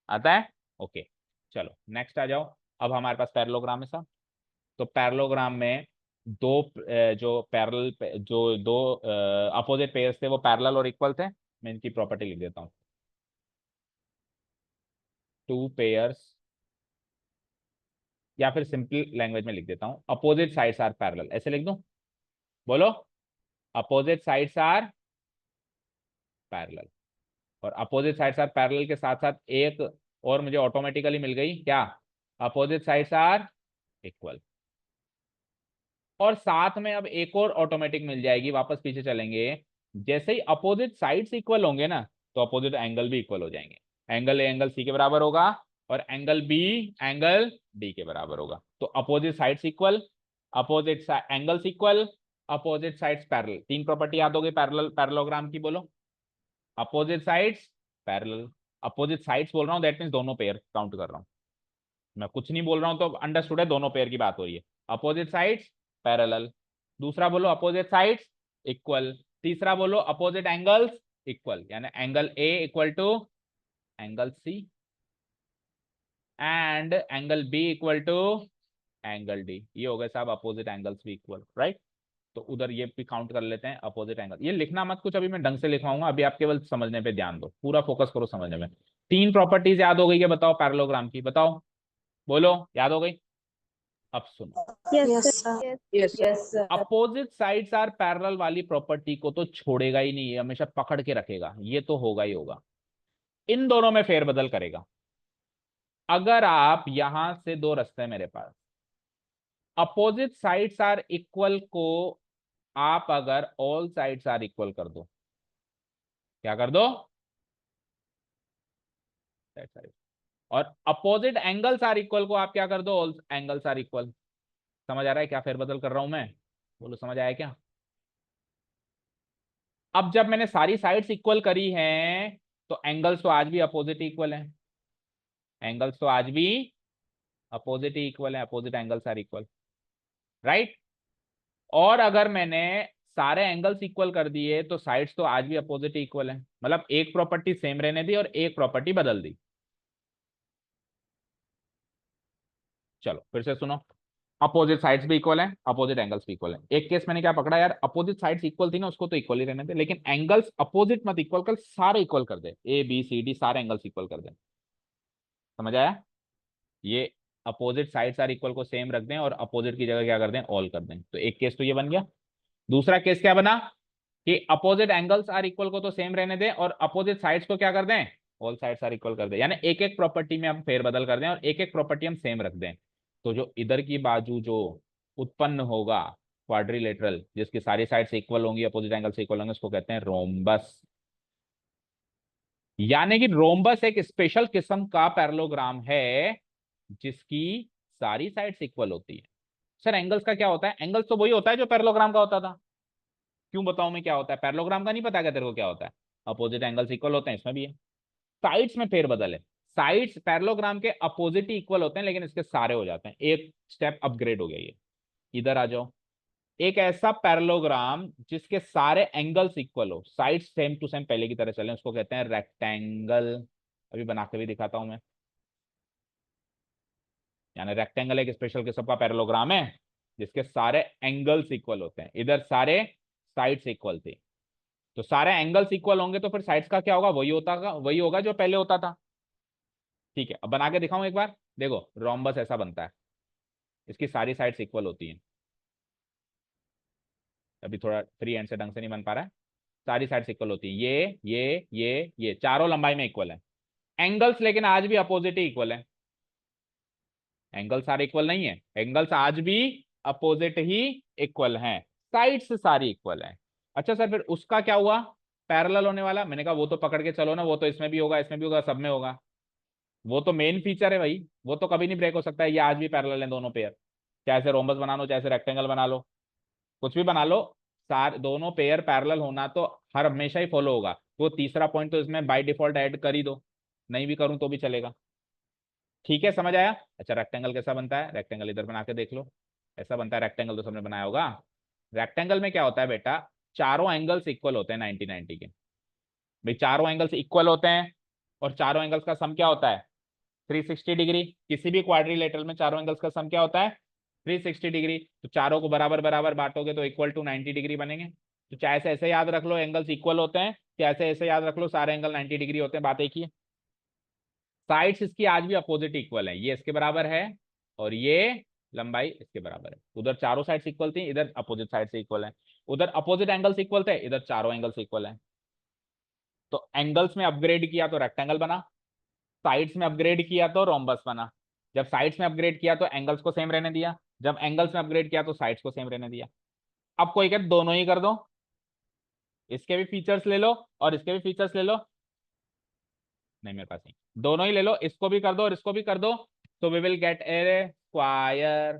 आता है? ओके। चलो नेक्स्ट आ जाओ। अब हमारे पास पैरेललोग्राम है साहब। तो पैरेललोग्राम में दो जो पैरेलल, जो दो अपोजिट पेयर्स थे वो पैरेलल और इक्वल थे। मैं इनकी प्रॉपर्टी लिख देता हूँ, टू पेयर्स, या फिर सिंपल लैंग्वेज में लिख देता हूँ, अपोजिट साइड्स आर पैरेलल, ऐसे लिख दूं? बोलो, अपोजिट साइड्स आर पैरेलल। और अपोजिट साइड्स आर पैरेलल के साथ साथ एक और मुझे ऑटोमेटिकली मिल गई, क्या? Opposite sides are equal. और साथ में अब एक और ऑटोमेटिक मिल जाएगी, वापस पीछे चलेंगे, जैसे ही अपोजिट साइड्स इक्वल होंगे ना तो अपोजिट एंगल भी इक्वल हो जाएंगे। एंगल ए एंगल सी के बराबर होगा और एंगल बी एंगल डी के बराबर होगा। तो opposite sides equal, opposite angles equal, opposite sides parallel. तीन प्रॉपर्टी याद हो गई पैरेलल पैरेललोग्राम की, बोलो। Opposite sides parallel, opposite sides बोल रहा हूं दैट मींस दोनों पेयर काउंट कर रहा हूं, मैं कुछ नहीं बोल रहा हूं तो अंडरस्टूड है, दोनों पेयर की बात हो रही है। अपोजिट साइड्स पैरेलल, दूसरा बोलो अपोजिट साइड्स इक्वल, तीसरा बोलो अपोजिट एंगल्स इक्वल, यानी angle A equal to angle C and angle B equal to angle D. ये हो गए साहब अपोजिट एंगल्स भी इक्वल, राइट। तो उधर ये भी काउंट कर लेते हैं अपोजिट एंगल। ये लिखना मत कुछ, अभी मैं ढंग से लिखवाऊंगा, अभी आप केवल समझने पे ध्यान दो, पूरा फोकस करो समझने में। तीन प्रॉपर्टीज याद हो गई है, बताओ पैरेललोग्राम की, बताओ, बोलो, याद हो गई? अब सुनो, Yes, sir. Yes, sir. Opposite sides are parallel वाली प्रॉपर्टी को तो छोड़ेगा ही नहीं, ये हमेशा पकड़ के रखेगा, ये तो होगा ही होगा। इन दोनों में फेरबदल करेगा। अगर आप यहां से दो रास्ते मेरे पास, अपोजिट साइड्स आर इक्वल को आप अगर ऑल साइड्स आर इक्वल कर दो, क्या कर दो? और अपोजिट एंगल्स आर इक्वल को आप क्या कर दो? All angles are equal. समझ आ रहा है क्या फेरबदल कर रहा हूं मैं? बोलो, समझ आया क्या? अब जब मैंने सारी साइड्स इक्वल करी हैं तो एंगल्स तो आज भी अपोजिट इक्वल है, एंगल्स तो आज भी अपोजिट ही इक्वल है, opposite angles are equal, right. और अगर मैंने सारे एंगल्स इक्वल कर दिए तो साइड्स तो आज भी अपोजिट इक्वल है, मतलब एक प्रॉपर्टी सेम रहने दी और एक प्रॉपर्टी बदल दी। चलो फिर से सुनो, अपोजिट साइड्स भी इक्वल है, अपोजिट एंगल्स भी इक्वल है। एक केस मैंने क्या पकड़ा यार, अपोजिट साइड्स इक्वल थी ना, उसको तो इक्वल ही रहने दे, लेकिन एंगल्स अपोजिट मत इक्वल कर, सारे इक्वल कर दे, ए बी सी डी सारे एंगल्स इक्वल कर दे। समझ आया? ये अपोजिट साइड्स आर इक्वल को सेम रख दें और अपोजिट की जगह क्या कर दें? ऑल कर दें। तो एक केस तो ये बन गया। दूसरा केस क्या बना कि अपोजिट एंगल्स आर इक्वल को तो सेम रहने दें और अपोजिट साइड्स को क्या कर दें? ऑल साइड्स आर इक्वल कर दें, यानी एक एक प्रॉपर्टी में हम फेरबदल कर दें और एक एक प्रॉपर्टी हम सेम रख दें। तो जो इधर की बाजू जो उत्पन्न होगा क्वाड्रिलेटरल, जिसकी सारी साइड्स इक्वल होंगी, अपोजिट एंगल से इक्वल होंगे, उसको कहते हैं रोम्बस। यानी कि रोम्बस एक स्पेशल किस्म का पैरेललोग्राम है जिसकी सारी साइड्स इक्वल होती है। सर एंगल्स का क्या होता है? एंगल्स तो वही होता है जो पैरेललोग्राम का होता था। क्यों बताऊं मैं क्या होता है? पैरेललोग्राम का नहीं पता क्या तेरे को क्या होता है? अपोजिट एंगल्स इक्वल होते हैं, इसमें भी है। साइड्स में फेरबदल है, साइड्स पैरेललोग्राम के अपोजिट ही इक्वल होते हैं लेकिन इसके सारे हो जाते हैं, एक स्टेप अपग्रेड हो गया ये। इधर आ जाओ, एक ऐसा पैरेललोग्राम जिसके सारे एंगल्स इक्वल हो, साइड्स सेम टू सेम पहले की तरह चले, उसको कहते हैं रेक्टेंगल। अभी बना के भी दिखाता हूं मैं। यानी रेक्टेंगल एक स्पेशल किस्म का पैरेललोग्राम है जिसके सारे एंगल्स इक्वल होते हैं, इधर सारे साइड्स इक्वल थे। तो सारे एंगल्स इक्वल होंगे तो फिर साइड्स का क्या होगा? वही होगा जो पहले होता था। ठीक है, अब बना के दिखाऊं एक बार, देखो रोम्बस ऐसा बनता है, इसकी सारी साइड्स इक्वल होती हैं। अभी थोड़ा फ्री हैंड से ढंग से नहीं बन पा रहा है। सारी साइड्स इक्वल होती है, ये चारों लंबाई में इक्वल है। एंगल्स लेकिन आज भी अपोजिट ही इक्वल है, एंगल्स सारे इक्वल नहीं है, एंगल्स आज भी अपोजिट ही इक्वल हैं, साइड्स सारी इक्वल है। अच्छा सर फिर उसका क्या हुआ पैरेलल होने वाला? मैंने कहा वो तो पकड़ के चलो ना, वो तो इसमें भी होगा, इसमें भी होगा, सब में होगा। वो तो मेन फीचर है भाई, वो तो कभी नहीं ब्रेक हो सकता है। ये आज भी पैरेलल है दोनों पेयर, चाहे से रोम्बस बना लो चाहे से रेक्टेंगल बना लो, कुछ भी बना लो, सारे दोनों पेयर पैरेलल होना तो हर हमेशा ही फॉलो होगा। वो तीसरा पॉइंट तो इसमें बाय डिफॉल्ट ऐड कर ही दो, नहीं भी करूं तो भी चलेगा। ठीक है, समझ आया? अच्छा रेक्टेंगल कैसा बनता है? रेक्टेंगल इधर बना के देख लो, ऐसा बनता है रेक्टेंगल, तो सबने बनाया होगा। रेक्टेंगल में क्या होता है बेटा, चारों एंगल्स इक्वल होते हैं 90-90 के। भाई चारों एंगल्स इक्वल होते हैं और चारों एंगल्स का सम क्या होता है? 360 डिग्री। किसी भी क्वाड्रिलेटरल में चारों एंगल्स का सम क्या होता है? 360 डिग्री। तो चारों को बराबर बराबर बांटोगे तो इक्वल टू 90 डिग्री बनेंगे। तो चाहे से ऐसे याद रख लो एंगल्स इक्वल होते हैं, चाहे ऐसे याद रख लो सारे एंगल 90 डिग्री होते हैं, बात एक ही है। साइड्स इसकी आज भी अपोजिट इक्वल है, ये इसके बराबर है और ये लंबाई इसके बराबर है। उधर चारों साइड्स इक्वल थी, इधर अपोजिट साइड से इक्वल है। उधर अपोजिट एंगल्स इक्वल थे, इधर चारों एंगल्स इक्वल है। तो एंगल्स में अपग्रेड किया तो रेक्टेंगल बना, साइड्स में अपग्रेड किया तो रोम्बस बना। जब साइड्स में अपग्रेड किया तो एंगल्स को सेम रहने दिया, जब एंगल्स में अपग्रेड किया तो साइड्स को सेम रहने दिया। अब कोई कहते दोनों ही कर दो, इसके भी फीचर्स ले लो और इसके भी फीचर्स ले लो। नहीं मेरे पास नहीं, दोनों ही ले लो, इसको भी कर दो और इसको भी कर दो, तो we will get a square.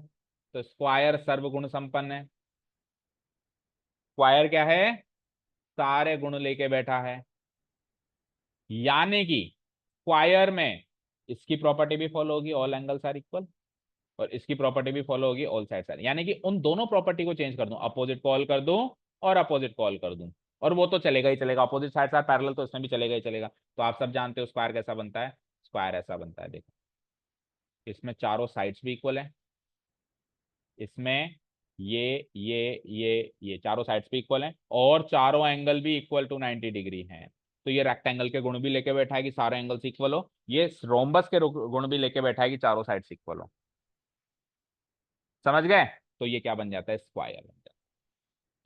तो स्क्वायर सर्वगुण संपन्न है। स्क्वायर क्या है? सारे गुण लेके बैठा है। यानी कि स्क्वायर में इसकी प्रॉपर्टी भी फॉलो होगी, ऑल एंगल्स आर इक्वल, और इसकी प्रॉपर्टी भी फॉलो होगी, ऑल साइड्स आर, यानी कि उन दोनों प्रॉपर्टी को चेंज कर दूं, अपोजिट कॉल कर दूं और अपोजिट कॉल कर दूं, और वो तो चलेगा ही चलेगा, अपोजिट साइड्स आर पैरेलल तो इसमें भी चलेगा ही चलेगा। तो आप सब जानते हो स्क्वायर कैसा बनता है। स्क्वायर ऐसा बनता है, देखो इसमें चारों साइड्स भी इक्वल है, इसमें ये चारों साइड्स भी इक्वल हैं, और चारों एंगल भी इक्वल टू 90 डिग्री हैं। तो ये रेक्टेंगल के गुण भी लेके बैठा है कि सारे एंगल्स इक्वल हो, ये रोम्बस के गुण भी लेके बैठा है कि चारों साइड्स इक्वल हो। समझ गए? तो ये क्या बन जाता है? स्क्वायर बन जाता है।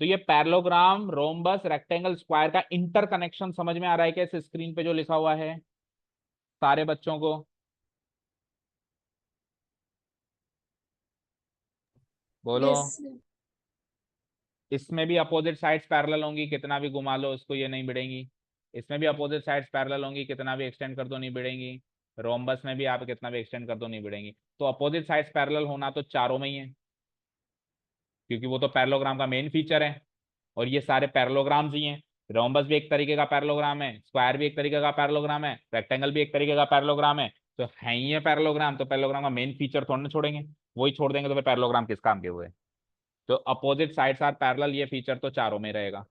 तो ये पैरेललोग्राम, रोम्बस, रेक्टेंगल, स्क्वायर का इंटरकनेक्शन समझ में आ रहा है क्या इस स्क्रीन पे जो लिखा हुआ है सारे बच्चों को? बोलो। Yes sir. इसमें भी अपोजिट साइड्स पैरेलल होंगी, कितना भी घुमा लो इसको ये नहीं भिड़ेंगी। इसमें भी अपोजिट साइड्स पैरेलल होंगी, कितना भी एक्सटेंड कर दो नहीं भिड़ेंगी। रोम्बस में भी आप कितना भी एक्सटेंड कर दो नहीं भिड़ेंगी। तो अपोजिट साइड्स पैरेलल होना तो चारों में ही है, क्योंकि वो तो पैरेललोग्राम का मेन फीचर है, और ये सारे पैरेललोग्राम्स ही हैं। रोम्बस भी एक तरीके का पैरेललोग्राम है, स्क्वायर भी एक तरीके का पैरेललोग्राम है, रेक्टेंगल भी एक तरीके का पैरेललोग्राम है। तो है ही है पैरेललोग्राम, तो पैरेललोग्राम का मेन फीचर थोड़ा ना छोड़ेंगे, वही छोड़ देंगे तो फिर पैरेललोग्राम किस काम के हुए? तो अपोजिट साइड्स आर पैरेलल, ये फीचर तो चारों में रहेगा।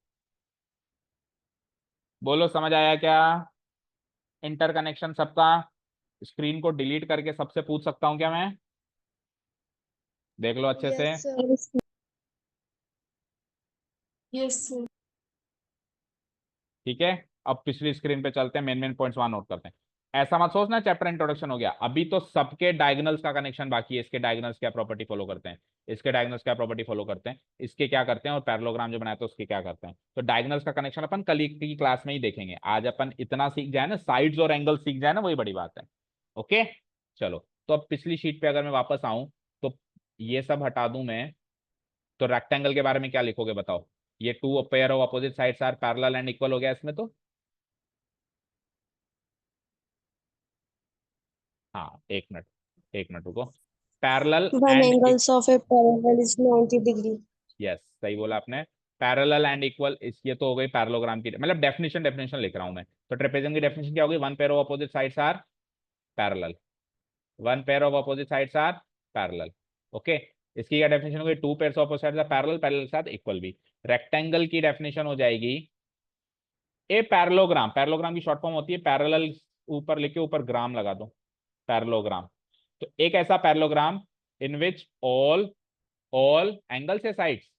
बोलो समझ आया क्या? इंटरकनेक्शन सबका। स्क्रीन को डिलीट करके सबसे पूछ सकता हूं क्या मैं? देख लो अच्छे से। Yes, sir. Yes sir. ठीक है, अब पिछली स्क्रीन पे चलते हैं, मेन मेन पॉइंट्स वहां नोट करते हैं। ऐसा मत सोचना चैप्टर इंट्रोडक्शन हो गया, अभी तो सबके डायगोनल्स का कनेक्शन बाकी है। इसके डायगोनल्स क्या प्रॉपर्टी फॉलो करते हैं, इसके डायगोनल्स क्या प्रॉपर्टी फॉलो करते हैं, इसके क्या करते हैं, और पैरेललोग्राम जो बनाते हैं उसके क्या करते हैं। तो डायगोनल्स का कनेक्शन अपन कल की क्लास में ही देखेंगे, आज अपन इतना सीख जाए ना, साइड्स और एंगल सीख जाए ना, वही बड़ी बात है। ओके चलो, तो अब पिछली शीट पे अगर मैं वापस आऊं तो ये सब हटा दूं मैं, तो रेक्टेंगल के बारे में क्या लिखोगे बताओ? ये two pair of opposite sides are parallel and equal हो गया इसमें तो। हाँ एक मिनट रुको। Parallel One and, angles of a parallel is 90 degree. Yes सही बोला आपने। पैरेलल एंड इक्वल, इस ये तो हो गई पैरेललोग्राम की, मतलब डेफिनेशन लिख रहा हूं मैं। तो ट्रेपेजियम की डेफिनेशन क्या होगी? One pair of opposite sides are parallel, one pair of opposite sides are parallel. Okay, इसकी क्या डेफिनेशन होगी? Two pair of opposite sides are parallel, parallel के साथ इक्वल भी। रेक्टेंगल की डेफिनेशन हो जाएगी ए पैरेललोग्राम, पैरेललोग्राम की शॉर्ट फॉर्म होती है पैरेलल, ऊपर लिखे ऊपर ग्राम लगा दो, पैरेललोग्राम। तो एक ऐसा parallelogram in which all angles या sides,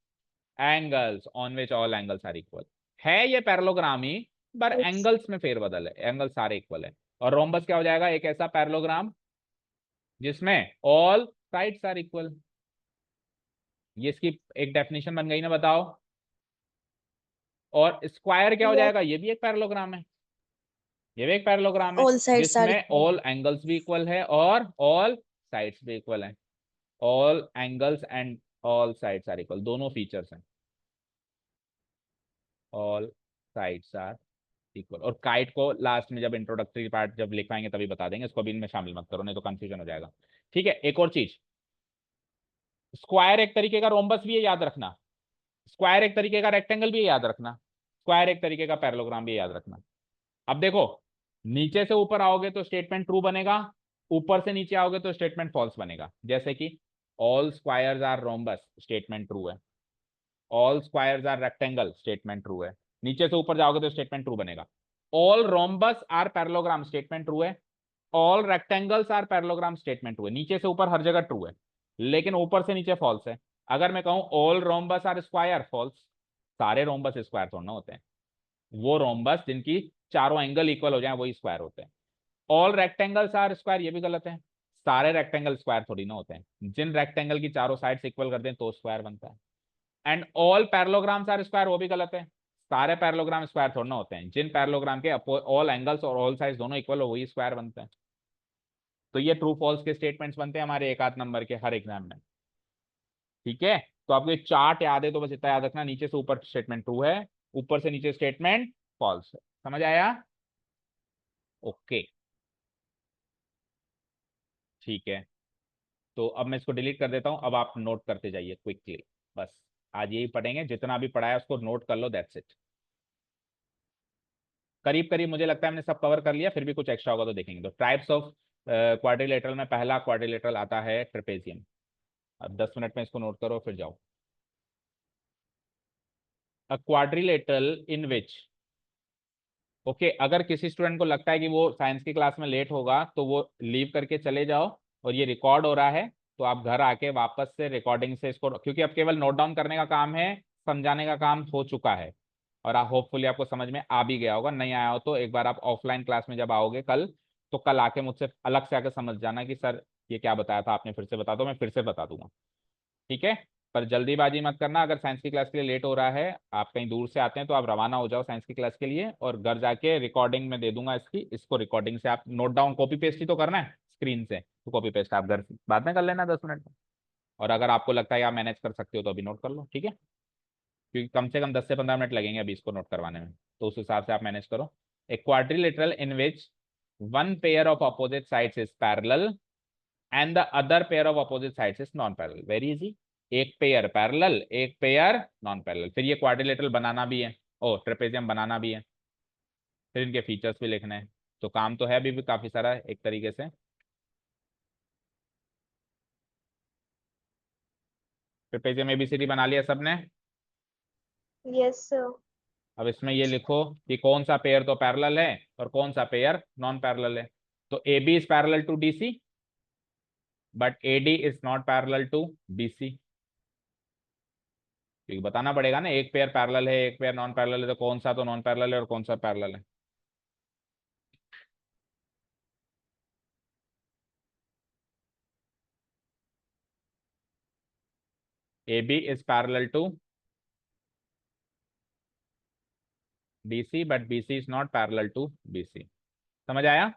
angles on which all angles are equal, है ये पैरेललोग्राम ही, पर Yes. एंगल्स में फेरबदल है, एंगल सारे इक्वल है। और रोम्बस क्या हो जाएगा? एक ऐसा पैरेललोग्राम जिसमें ऑल साइड्स आर इक्वल। ये इसकी एक डेफिनेशन बन गई ना, बताओ। और स्क्वायर क्या हो Yes. जाएगा? ये भी एक पैरेललोग्राम है, ये भी एक पैरेललोग्राम है All sides are जिसमें equal. ऑल एंगल्स भी इक्वल है और ऑल साइड्स भी इक्वल है। All angles and all sides are equal, दोनों फीचर्स हैं, ऑल साइड्स आर इक्वल। और काइट को लास्ट में जब इंट्रोडक्टरी पार्ट जब लिखवाएंगे तभी बता देंगे, इसको भी इनमें शामिल मत करो नहीं तो कंफ्यूजन हो जाएगा। ठीक है, एक और चीज, स्क्वायर एक तरीके का रोम्बस भी है याद रखना, स्क्वायर एक तरीके का रेक्टेंगल भी है याद रखना, स्क्वायर एक तरीके का पैरेललोग्राम भी है याद रखना। अब देखो, नीचे से ऊपर आओगे तो स्टेटमेंट ट्रू बनेगा, ऊपर से नीचे आओगे तो स्टेटमेंट फॉल्स बनेगा। जैसे कि all squares are rhombus, statement true है। All squares are rectangle, statement true है। नीचे से ऊपर जाओगे तो स्टेटमेंट ट्रू बनेगा। All rhombus are parallelogram, statement true है। All rectangles are parallelogram, statement true है। नीचे से ऊपर हर जगह ट्रू है, लेकिन ऊपर से नीचे फॉल्स है। अगर मैं कहूं all rhombus are square, false. सारे रोम्बस स्क्वायर थोड़ा ना होते हैं, वो रोम्बस जिनकी चारों एंगल इक्वल हो जाए वही स्क्वायर होते हैं। ऑल रेक्टेंगल्स आर स्क्वायर, ये भी गलत है, सारे रेक्टेंगल स्क्वायर थोड़ी ना होते हैं, जिन रेक्टेंगल की चारों साइड्स इक्वल कर दें तो स्क्वायर बनता है। And all parallelograms are square, वो भी गलत है, सारे पैरेललोग्राम स्क्वायर थोड़ा ना होते हैं, जिन पैरेललोग्राम के ऑल एंगल्स और ऑल साइड्स दोनों इक्वल हो वही स्क्वायर बनते हैं। तो ये ट्रू फॉल्स के स्टेटमेंट्स बनते हैं हमारे एक आध नंबर के हर एग्जाम में। ठीक है, तो आपको ये चार्ट याद है तो बस इतना याद रखना, नीचे से ऊपर स्टेटमेंट ट्रू है, ऊपर से नीचे स्टेटमेंट फॉल्स है। समझ आया? ओके, ठीक है। तो अब मैं इसको डिलीट कर देता हूं, अब आप नोट करते जाइए क्विकली। बस आज यही पढ़ेंगे, जितना भी पढ़ा है उसको नोट कर लो, दैट्स इट। करीब करीब मुझे लगता है हमने सब कवर कर लिया, फिर भी कुछ एक्स्ट्रा होगा तो देखेंगे। तो टाइप्स ऑफ क्वाड्रिलेटरल में पहला क्वाड्रिलेटरल आता है ट्रेपेजियम। अब 10 मिनट में इसको नोट करो फिर जाओ। अ क्वाड्रिलेटरल इन विच, ओके, अगर किसी स्टूडेंट को लगता है कि वो साइंस की क्लास में लेट होगा तो वो लीव करके चले जाओ, और ये रिकॉर्ड हो रहा है तो आप घर आके वापस से रिकॉर्डिंग से इसको, क्योंकि अब केवल नोट डाउन करने का काम है, समझाने का काम हो चुका है। और होपफुली आपको समझ में आ भी गया होगा, नहीं आया हो तो एक बार आप ऑफलाइन क्लास में जब आओगे कल, तो कल आके मुझसे अलग से आके समझ जाना कि सर ये क्या बताया था आपने, फिर से बता दो, मैं फिर से बता दूंगा। ठीक है, पर जल्दीबाजी मत करना। अगर साइंस की क्लास के लिए लेट हो रहा है, आप कहीं दूर से आते हैं, तो आप रवाना हो जाओ साइंस की क्लास के लिए, और घर जाके रिकॉर्डिंग में दे दूंगा इसको रिकॉर्डिंग से आप नोट डाउन, कॉपी पेस्ट ही तो करना है स्क्रीन से, तो कॉपी पेस्ट आप घर बाद में कर लेना 10 मिनट में। और अगर आपको लगता है आप मैनेज कर सकते हो तो अभी नोट कर लो, ठीक है, क्योंकि कम से कम 10 से 15 मिनट लगेंगे अभी इसको नोट करवाने में, तो उस हिसाब से आप मैनेज करो। ए quadrilateral in which one pair of opposite sides is parallel and the other pair of opposite sides is non parallel. Very easy, एक पेयर पैरेलल, एक पेयर नॉन पैरेलल, फिर ये क्वाड्रिलेटरल बनाना भी है, ओ ट्रेपेजियम बनाना भी है, फिर इनके फीचर्स भी लिखने हैं। तो काम तो है अभी भी काफी सारा एक तरीके से। ट्रेपेजियम एबीसीडी बना लिया सबने? Yes sir. अब इसमें ये लिखो कि कौन सा पेयर तो पैरेलल है और कौन सा पेयर नॉन पैरेलल है। तो A B is parallel to D C, but A D is not parallel to B C. क्योंकि बताना पड़ेगा ना, एक पेयर पैरेलल है एक पेयर नॉन पैरेलल है, तो कौन सा तो नॉन पैरेलल है और कौन सा पैरेलल है। A B is parallel to D C, but B C is not parallel to B C. समझ आया?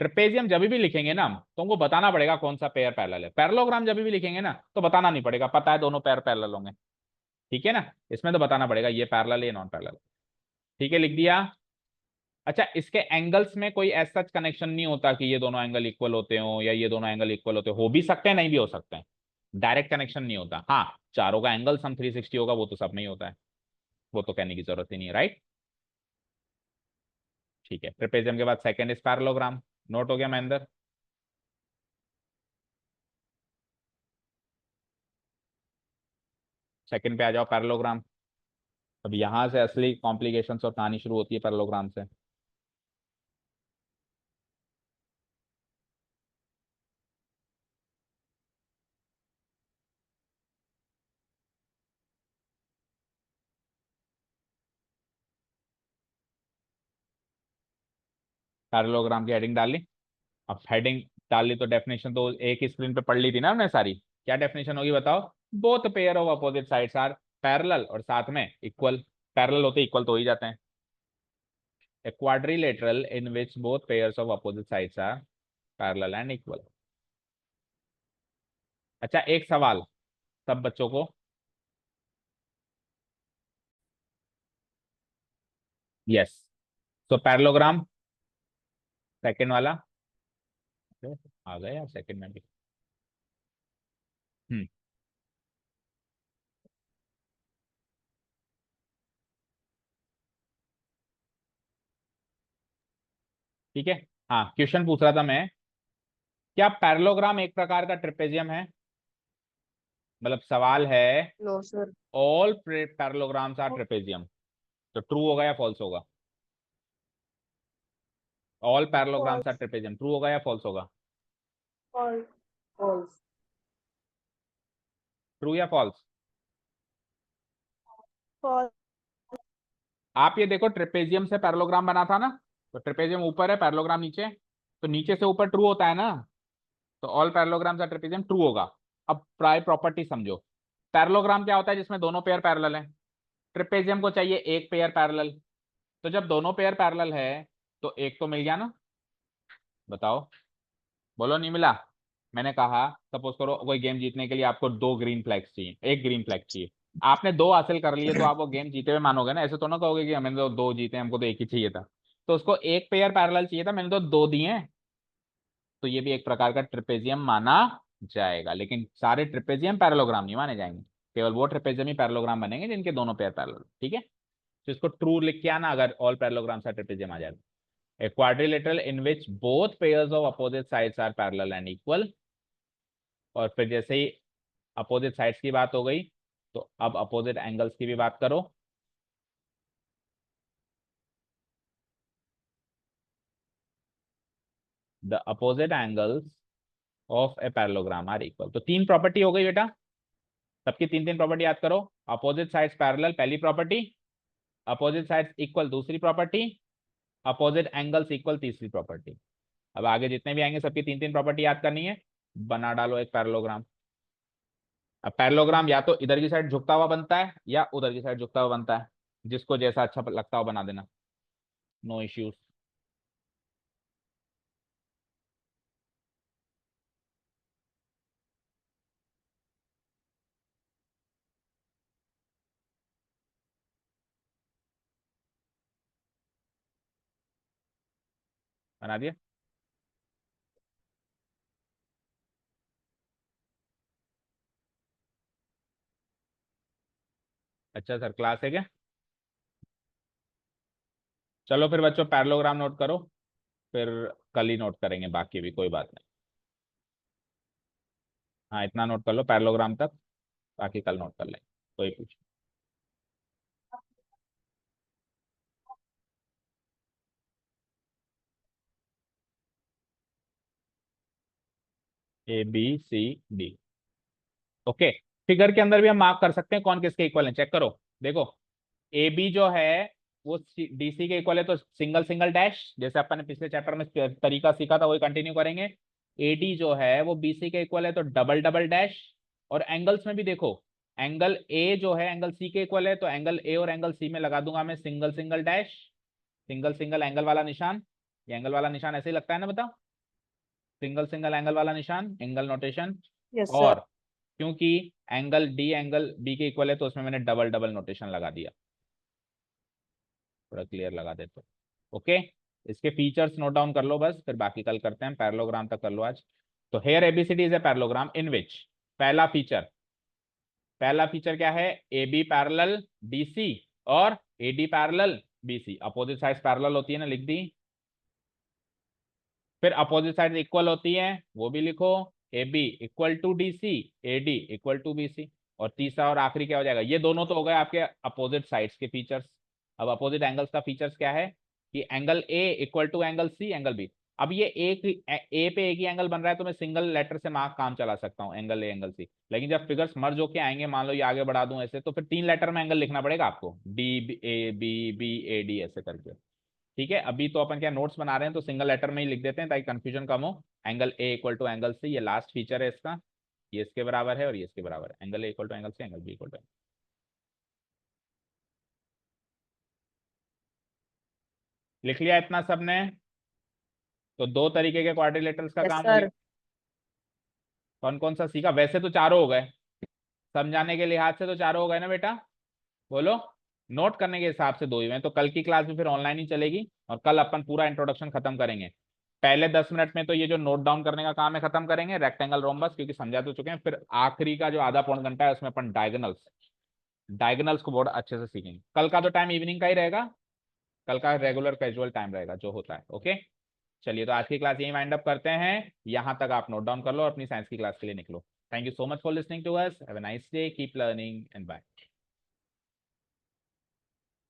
ट्रेपेजियम जब भी लिखेंगे ना हम, तो हमको बताना पड़ेगा कौन सा पेयर पैरेलल है। पैरेललोग्राम जब भी लिखेंगे ना तो बताना नहीं पड़ेगा, पता है दोनों पेयर पैरेलल होंगे। ठीक है ना, इसमें तो बताना पड़ेगा ये पैरेलल है ये नॉन पैरेलल। ठीक है, लिख दिया। अच्छा, इसके एंगल्स में कोई ऐसा सच कनेक्शन नहीं होता कि ये दोनों एंगल इक्वल होते हो या ये दोनों एंगल इक्वल होते हो भी सकते हैं, नहीं भी हो सकते हैं। डायरेक्ट कनेक्शन नहीं होता। हाँ, चारों का एंगल सम 360 होगा, वो तो सब में ही होता है, वो तो कहने की जरूरत ही नहीं है, राइट। ठीक है, ट्रेपेजियम के बाद सेकंड इज पैरेललोग्राम। नोट हो गया महेंद्र? सेकंड पे आ जाओ, पैरेललोग्राम। अब यहां से असली कॉम्प्लिकेशंस और कहानी शुरू होती है पैरेललोग्राम से। पैरेललोग्राम की हेडिंग डाल ली। अब हेडिंग डाल ली तो डेफिनेशन तो एक ही स्क्रीन पे पढ़ ली थी ना हमने सारी। क्या डेफिनेशन होगी बताओ? Both pair of opposite sides are parallel, और साथ में इक्वल। पैरेलल होते इक्वल तो हो ही जाते हैं। A quadrilateral in which both pairs of opposite sides are parallel and equal. अच्छा, एक सवाल सब बच्चों को, यस, तो पैरेललोग्राम सेकंड वाला, आ गया यार सेकंड में भी। हम्म, ठीक है। हाँ, क्वेश्चन पूछ रहा था मैं, क्या पैरेललोग्राम एक प्रकार का ट्रेपेजियम है? मतलब सवाल है, no sir. All parallelograms are trapezium, तो ट्रू होगा या फॉल्स होगा? All parallelograms are false. Trapezium, true होगा या फॉल्स होगा? फॉल्स। फॉल्स। ट्रू या फॉल्स? फॉल्स। आप ये देखो, ट्रेपेजियम से पैरेललोग्राम बना था ना, तो ट्रेपेजियम ऊपर है पैरेललोग्राम नीचे, तो नीचे से ऊपर ट्रू होता है ना, तो all parallelograms are trapezium true होगा। अब प्राय प्रॉपर्टी समझो। पैरेललोग्राम क्या होता है? जिसमें दोनों पेयर पैरेलल हैं। ट्रिपेजियम को चाहिए एक पेयर पैरेलल, तो जब दोनों पेयर पैरेलल है तो एक तो मिल गया ना, बताओ, बोलो नहीं मिला। मैंने कहा सपोज करो कोई गेम जीतने के लिए आपको 2 ग्रीन फ्लैग्स चाहिए, एक ग्रीन फ्लैग चाहिए, आपने 2 हासिल कर लिए तो आप वो गेम जीते हुए मानोगे ना, ऐसे तो ना कहोगे कि हमें तो 2 जीते हमको तो एक ही चाहिए था। तो उसको एक पेयर पैरेलल चाहिए था, मैंने तो 2 दिए हैं, तो ये भी एक प्रकार का ट्रिपेजियम माना जाएगा, लेकिन सारे ट्रिपेजियम पैरेललोग्राम नहीं माने जाएंगे, केवल वो ट्रिपेजियम ही पैरेललोग्राम बनेंगे जिनके दोनों पेयर पैरेलल, ठीक है। तो इसको ट्रू लिख के आना अगर ऑल पैरेललोग्राम्स आर ट्रिपेजियम आ जाएगा। A quadrilateral in which both pairs of opposite sides are parallel and equal। और फिर जैसे ही अपोजिट साइड्स की बात हो गई तो अब अपोजिट एंगल्स की भी बात करो। The opposite angles of a parallelogram are equal. तो 3 प्रॉपर्टी हो गई बेटा, सबकी 3 प्रॉपर्टी याद करो। अपोजिट साइड्स पैरेलल पहली प्रॉपर्टी, अपोजिट साइड्स इक्वल दूसरी प्रॉपर्टी, अपोजिट एंगल्स इक्वल तीसरी प्रॉपर्टी। अब आगे जितने भी आएंगे सबकी 3 प्रॉपर्टी याद करनी है, बना डालो एक पैरेललोग्राम। अब पैरेललोग्राम या तो इधर की साइड झुकता हुआ बनता है या उधर की साइड झुकता हुआ बनता है, जिसको जैसा अच्छा लगता हो बना देना, नो इश्यूज। बना दिया। अच्छा सर क्लास है क्या? चलो फिर बच्चों पैरेललोग्राम नोट करो, फिर कल ही नोट करेंगे बाकी भी, कोई बात नहीं। हाँ इतना नोट कर लो पैरेललोग्राम तक, बाकी कल नोट कर लेंगे, कोई पूछ। ABCD, okay. फिगर के अंदर भी हम मार्क कर सकते हैं कौन किसके इक्वल है, चेक करो। देखो AB जो है वो DC के इक्वल है, तो सिंगल सिंगल डैश, जैसे अपन ने पिछले चैप्टर में तरीका सीखा था वही कंटिन्यू करेंगे। AD जो है वो BC के इक्वल है, तो डबल डबल डैश। और एंगल्स में भी देखो, एंगल A जो है एंगल C के इक्वल है, तो एंगल A और एंगल C में लगा दूंगा मैं single single dash, single single angle वाला निशान। ये एंगल वाला निशान ऐसे ही लगता है ना, बताओ, सिंगल सिंगल एंगल वाला निशान, एंगल नोटेशन। Yes, sir. और क्योंकि एंगल D एंगल B के इक्वल है तो उसमें मैंने डबल डबल नोटेशन लगा दिया, थोड़ा क्लियर लगा देते। ओके, इसके फीचर्स नोट डाउन कर लो बस, फिर बाकी कल करते हैं। पैरेललोग्राम तक कर लो आज। तो here ABCD is a parallelogram in which, पहला फीचर, पहला फीचर क्या है, AB पैरेलल DC और AD parallel BC, opposite sides parallel होती है ना, लिख दी। फिर अपोजिट साइड इक्वल होती है, वो भी लिखो, AB equal to DC, AD equal to BC। और तीसरा और आखिरी क्या हो जाएगा, ये दोनों तो हो गए आपके अपोजिट साइड्स के फीचर्स। अब अपोजिट एंगल्स का फीचर्स क्या है कि angle A equal to angle C angle B। अब ये एक ए पे एक ही एंगल बन रहा है तो मैं सिंगल लेटर से मार्क काम चला सकता हूँ, एंगल A एंगल C। लेकिन जब फिगर्स मर्ज होके आएंगे, मान लो ये आगे बढ़ा दूं ऐसे, तो फिर 3 लेटर में एंगल लिखना पड़ेगा आपको, DABBAD ऐसे करके, ठीक है। अभी तो अपन क्या नोट्स बना रहे हैं तो सिंगल लेटर में ही लिख देते हैं ताकि कंफ्यूजन कम हो। Angle A equal to angle C, ये लास्ट फीचर है इसका, ये इसके बराबर है और ये इसके बराबर है, angle A equal to angle C, angle B equal to. लिख लिया इतना सबने? तो 2 तरीके के क्वाड्रिलेटरल्स का Yes, काम हो गया। sir. कौन कौन सा सीखा, वैसे तो चारों हो गए, समझाने के लिहाज से तो चारों हो गए ना बेटा, बोलो। नोट करने के हिसाब से 2 ही हैं, तो कल की क्लास भी फिर ऑनलाइन ही चलेगी और कल अपन पूरा इंट्रोडक्शन खत्म करेंगे। पहले 10 मिनट में तो ये जो नोट डाउन करने का काम है खत्म करेंगे, रेक्टेंगल रोम्बस क्योंकि समझा तो चुके हैं। फिर आखिरी का जो आधा पौन घंटा है उसमें अपन डायगोनल्स, डायगोनल्स को बहुत अच्छे से सीखेंगे। कल का तो टाइम इवनिंग का ही रहेगा, कल का रेगुलर कैजुअल टाइम रहेगा जो होता है, ओके। चलिए तो आज की क्लास यही वाइंड अप करते हैं, यहां तक आप नोट डाउन कर लो और अपनी साइंस की क्लास के लिए निकलो। Thank you so much for listening to us, have a nice day, keep learning and bye.